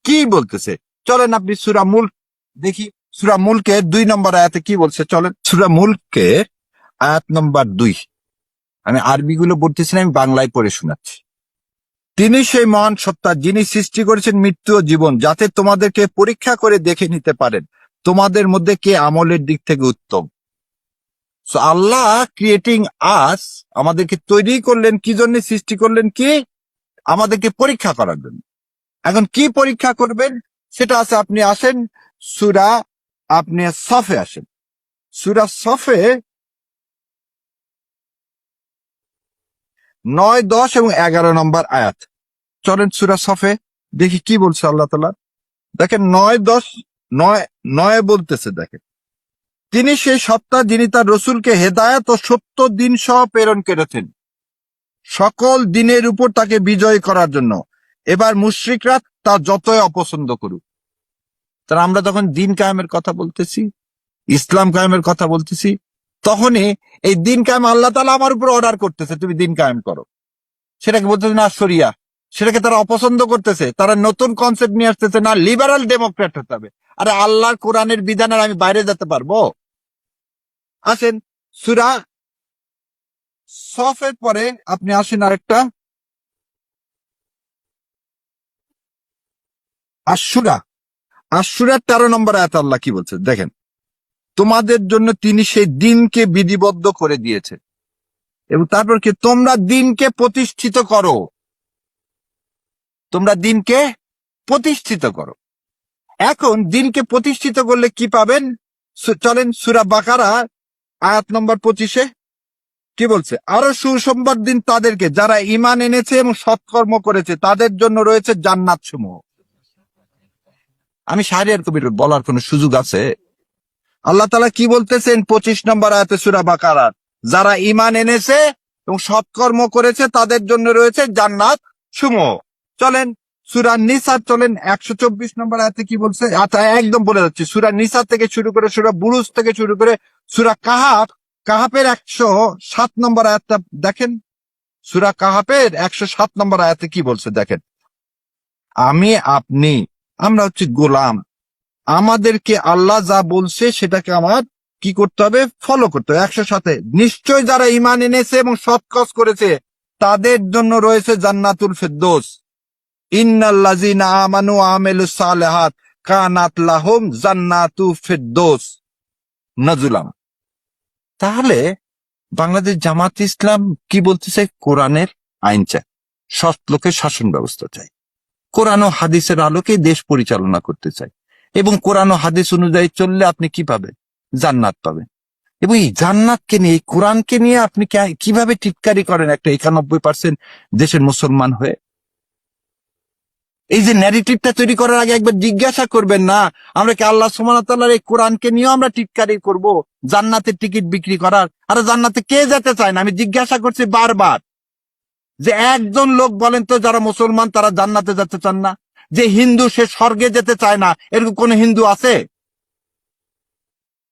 কি বলতেছে। চলেন আপনি সূরা মুলক দেখি। সূরা মুলকের 2 নম্বর আয়াতে কি বলছে, চলেন। সূরা মুলকের আয়াত নম্বর 2, আমি আরবি গুলো বলতেছি না, আমি বাংলায় পড়ে শোনাচ্ছি। তিনি সেই মহান সত্তা, যিনি সৃষ্টি করেছেন মৃত্যু ও জীবন, যাতে তোমাদেরকে পরীক্ষা করে দেখে নিতে পারেন তোমাদের মধ্যে কে আমলের দিক থেকে উত্তম। সো আল্লাহ ক্রিয়েটিং আস, আমাদেরকে তৈরি করলেন কি জন্য? সৃষ্টি করলেন কি? আমাদেরকে পরীক্ষা করার জন্য। এখন কি পরীক্ষা করবেন সেটা আছে, আপনি আসেন সূরা, আপনি সফে আসেন, সূরা সফে 9, 10 এবং 11 নম্বর আয়াত। চলেন সূরা সফে দেখি কি বলছে আল্লাহ তাআলা। দেখেন 9, 10, 9 বলতেছে, দেখেন, তিনি সেই সত্তা যিনি তার রসুলকে হেদায়েত ও সত্য দিন সহ প্রেরণ করেছেন, সকল দিনের উপর তাকে বিজয় করার জন্য। এবার মুশরিকরা তা যতই অপছন্দ করুক। তারা আমরা যখন দিন কায়েমের কথা বলতেছি, ইসলাম কায়েমের কথা বলতেছি, তখনই এই দিন কায়েম আল্লাহ তাআলা আমার উপর অর্ডার করতেছে, তুমি দিন কায়েম করো। সেটাকে বলতেছে না শরিয়া, সেটাকে তারা অপছন্দ করতেছে, তারা নতুন কনসেপ্ট নিয়ে আসতেছে, না লিবারাল ডেমোক্রেট হতে হবে। আরে আল্লাহর কোরআনের বিধানের আমি বাইরে যেতে পারবো? আসেন সূরা সফের পরে আপনি আসেন আরেকটা আশুরা, আশুরার 13 নম্বর আয়াতে আল্লাহ কি বলছে দেখেন, তোমাদের জন্য তিনি সেই দিনকে বিধিবদ্ধ করে দিয়েছে এবং তারপর কি, তোমরা দিনকে প্রতিষ্ঠিত করো, তোমরা দিনকে প্রতিষ্ঠিত করো। এখন দিনকে প্রতিষ্ঠিত করলে কি পাবেন? চলেন সূরা বাকারা আয়াত নম্বর 25 কি বলছে, আরো সুসংবাদ দিন তাদেরকে যারা ঈমান এনেছে এবং সৎকর্ম করেছে, তাদের জন্য রয়েছে জান্নাত সমূহ। আমি শাহরিয়ার কবির বলার কোন সুযোগ আছে? আল্লাহ তাআলা কি বলতেছেন 25 নম্বর আয়াতে সূরা বাকারার, যারা ঈমান এনেছে এবং সৎকর্ম করেছে তাদের জন্য রয়েছে জান্নাত সমূহ। চলেন সূরা নিসা, চলেন 124 নম্বর আয়াতে কি বলছে, আচ্ছা একদম বলে যাচ্ছি, সূরা নিসা থেকে শুরু করে, সূরা বুরুজ থেকে শুরু করে, সূরা কাহাফের 107 নম্বর আয়াতটা দেখেন, সূরা কাহাফের 107 নম্বর আয়াতে কি বলছে দেখেন, আমরা হচ্ছে গোলাম, আমাদেরকে আল্লাহ যা বলছে সেটাকে আমার কি করতে হবে, ফলো করতে হবে। 107, নিশ্চয় যারা ঈমান এনেছে এবং সৎ কাজ করেছে তাদের জন্য রয়েছে জান্নাতুল ফিরদৌস, ইন্নাল্লাযীনা আমানু ওয়া আমিলুস সালিহাত কানাত লাহুম জান্নাতু ফিরদৌস নজুলাম। তাহলে বাংলাদেশ জামাত ইসলাম কি বলতে চাই, কোরআনের আইন চাই, সৎ লোকের শাসন ব্যবস্থা চাই, কোরআন ও হাদিসের আলোকে দেশ পরিচালনা করতে চাই, এবং কোরআন ও হাদিস অনুযায়ী চললে আপনি কি পাবেন, জান্নাত পাবেন। এবং এই জান্নাতকে নিয়ে, এই কোরআনকে নিয়ে আপনি কিভাবে টিটকারি করেন একটা 91% দেশের মুসলমান হয়ে? এই যে ন্যারেটিভটা তৈরি করার আগে একবার জিজ্ঞাসা করবেন না, আমরা কি আল্লাহ সুবহানাহু ওয়া তাআলার এই কোরআনকে নিয়েও আমরা টিটকারি করব জান্নাতের টিকিট বিক্রি করার? আরে জান্নাতে কে যেতে চায় না? আমি জিজ্ঞাসা করছি বারবার যে একজন লোক বলেন তো যারা মুসলমান তারা জান্নাতে যেতে চান না? যে হিন্দু সে স্বর্গে যেতে চায় না, এরকম কোন হিন্দু আছে?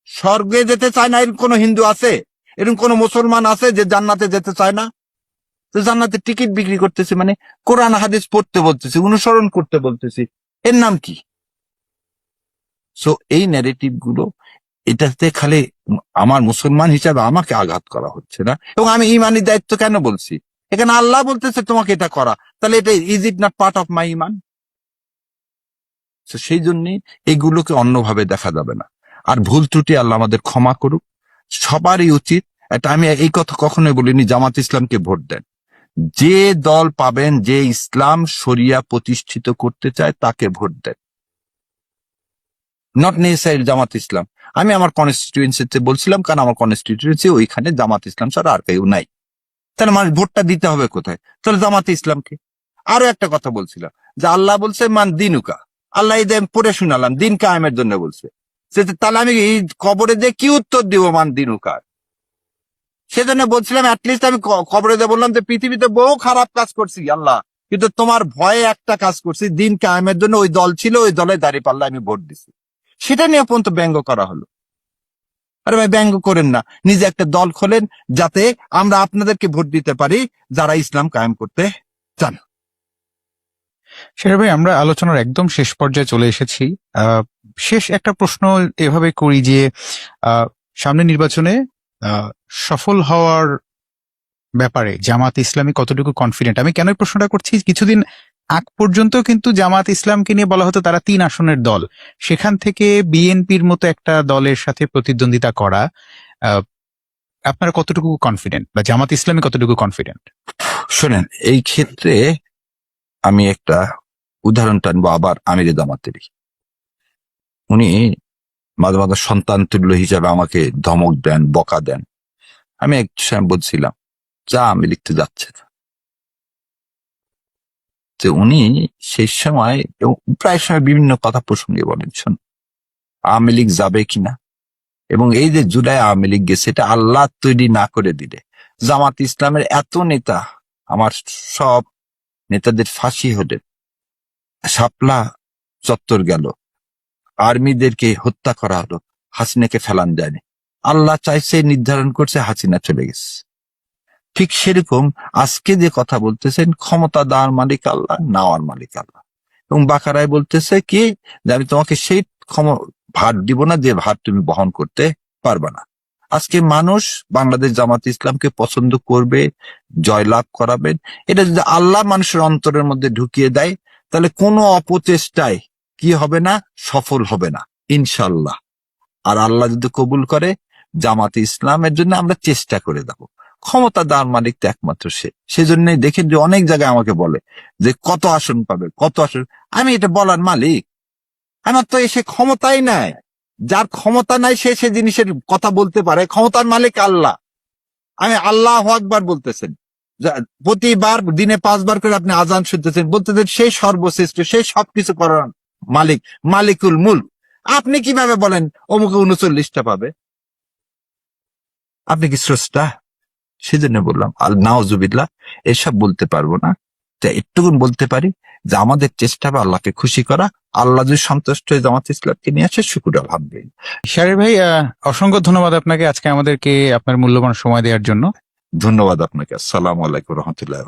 স্বর্গে যেতে চায় না এরকম কোন হিন্দু আছে? এরকম কোন মুসলমান আছে যে জান্নাতে যেতে চায় না? তো জান্নাতে টিকিট বিক্রি করতেছি মানে কোরআন হাদিস পড়তে বলতেছি, অনুসরণ করতে বলতেছি, এর নাম কি? সো এই ন্যারেটিভ গুলো, এটাতে খালি আমার মুসলমান হিসাবে আমাকে আঘাত করা হচ্ছে না। এবং আমি ইমানি দায়িত্ব কেন বলছি, এখানে আল্লাহ বলতেছে তোমাকে এটা করা, তাহলে এটা is it not part of my ইমান? সেই জন্য এগুলোকে অন্যভাবে দেখা যাবে না। আর ভুল ত্রুটি আল্লাহ আমাদের ক্ষমা করুক, সবারই উচিত। এটা আমি এই কথা কখনোই বলিনি জামাত ইসলামকে ভোট দেন, যে দল পাবেন যে ইসলাম শরিয়া প্রতিষ্ঠিত করতে চায় তাকে ভোট দেন, নট নেসেসারি জামাত ইসলাম। আমি আমার কনস্টিটিউয়েন্সিতে বলছিলাম, কারণ আমার কনস্টিটিউয়েন্সি ওইখানে জামাত ইসলাম ছাড়া আর কেউ নাই, তাহলে আমার ভোটটা দিতে হবে কোথায়? তাহলে জামাত ইসলামকে। আরো একটা কথা বলছিলাম যে আল্লাহ বলছে মান দিনুকা, আল্লাহ এই পড়ে শুনালাম দিন কায়েমের জন্য বলছে, তাহলে আমি এই কবরে দিয়ে কি উত্তর দিব মান দিনুকা? সেজন্য বলছিলাম অ্যাটলিস্ট আমি কবরে দিয়ে বললাম যে পৃথিবীতে বহু খারাপ কাজ করছি আল্লাহ, কিন্তু তোমার ভয়ে একটা কাজ করছি, দিন কায়েমের জন্য ওই দল ছিল, ওই দলে দাঁড়িয়ে পাল্লা আমি ভোট দিছি। সেটা নিয়ে পর্যন্ত ব্যঙ্গ করা হলো। আরে ভাই ব্যঙ্গ করেন না, নিজে একটা দল খোলেন যাতে আমরা আপনাদেরকে ভোট দিতে পারি যারা ইসলাম কায়েম করতে চান। সেটা ভাই, আমরা আলোচনার একদম শেষ পর্যায়ে চলে এসেছি। শেষ একটা প্রশ্ন এভাবে করি যে সামনে নির্বাচনে সফল হওয়ার ব্যাপারে জামাত ইসলামী কতটুকু কনফিডেন্ট? আমি কেন এই প্রশ্নটা করছি, কিছুদিন আগ পর্যন্ত কিন্তু জামাত ইসলামকে নিয়ে বলা হতো তারা 3 আসনের দল, সেখান থেকে বিএনপির মতো একটা দলের সাথে প্রতিদ্বন্দ্বিতা করা। আপনারা কতটুকু কনফিডেন্ট, বা জামাত ইসলামী কতটুকু কনফিডেন্ট? শোনেন, এই ক্ষেত্রে আমি একটা উদাহরণ টানবো আবার আমিরে জামাতেরই। উনি মাঝে মাঝে সন্তান তুল্য হিসাবে আমাকে ধমক দেন, বকা দেন। আমি এক সময় বলছিলাম যা আমি লিখতে যাচ্ছে না, যে উনি সেই সময় প্রায় সময় বিভিন্ন কথা প্রসঙ্গে বলেন, শোন আওয়ামী লীগ যাবে কিনা, এবং এই যে জুলাই আওয়ামী লীগ গেছে এটা আল্লাহ তৈরি না করে দিলে জামাত ইসলামের এত নেতা, আমার সব নেতাদের ফাঁসি হলে, শাপলা চত্বর গেল, আর্মিদেরকে হত্যা করা হলো, হাসিনাকে ফেলান যায়নি। আল্লাহ চাইছে, নির্ধারণ করছে, হাসিনা চলে গেছে। ঠিক সেরকম আজকে যে কথা বলতেছেন, ক্ষমতা দেওয়ার মালিক আল্লাহ, নেওয়ার মালিক আল্লাহ। এবং বাকারায় বলতেছে কি, যে আমি তোমাকে সেই ভার দিব না যে ভার তুমি বহন করতে পারবে না। আজকে মানুষ বাংলাদেশ জামাত ইসলামকে পছন্দ করবে, জয়লাভ করাবেন, এটা যদি আল্লাহ মানুষের অন্তরের মধ্যে ঢুকিয়ে দেয়, তাহলে কোনো অপচেষ্টায় কি হবে না, সফল হবে না ইনশাল্লাহ। আর আল্লাহ যদি কবুল করে, জামাতে ইসলামের জন্য আমরা চেষ্টা করে দেবো। ক্ষমতা দেওয়ার মালিক তো একমাত্র সে। সেজন্যই দেখেন যে অনেক জায়গায় আমাকে বলে যে কত আসন পাবে, কত আসন। আমি এটা বলার মালিক, আমার তো এসে ক্ষমতাই নাই। যার ক্ষমতা নাই সে জিনিসের কথা বলতে পারে। ক্ষমতার মালিক আল্লাহ। আমি আল্লাহু আকবার বলতেছেন, প্রতিবার দিনে 5 বার করে আপনি আজান শুনতেছেন, বলতেছেন সেই সর্বশ্রেষ্ঠ, সেই সবকিছু করার মালিক, মালিকুল মুলক। আপনি কিভাবে বলেন অমুকে 39টা পাবে? আপনি কি স্রষ্টা? সেজন্য বললাম নাউজুবিল্লাহ, এসব বলতে পারবো না। তো একটুকুন বলতে পারি যে আমাদের চেষ্টা হবে আল্লাহকে খুশি করা। আল্লাহ যদি সন্তুষ্ট হয়ে জামাত ইসলামকে নিয়ে আসে, শুকুর আলহামদুলিল্লাহ। শাহরিয়ার ভাই, অসংখ্য ধন্যবাদ আপনাকে আজকে আমাদেরকে আপনার মূল্যবান সময় দেওয়ার জন্য। ধন্যবাদ আপনাকে। আসসালামু আলাইকুম রহমতুল্লাহ।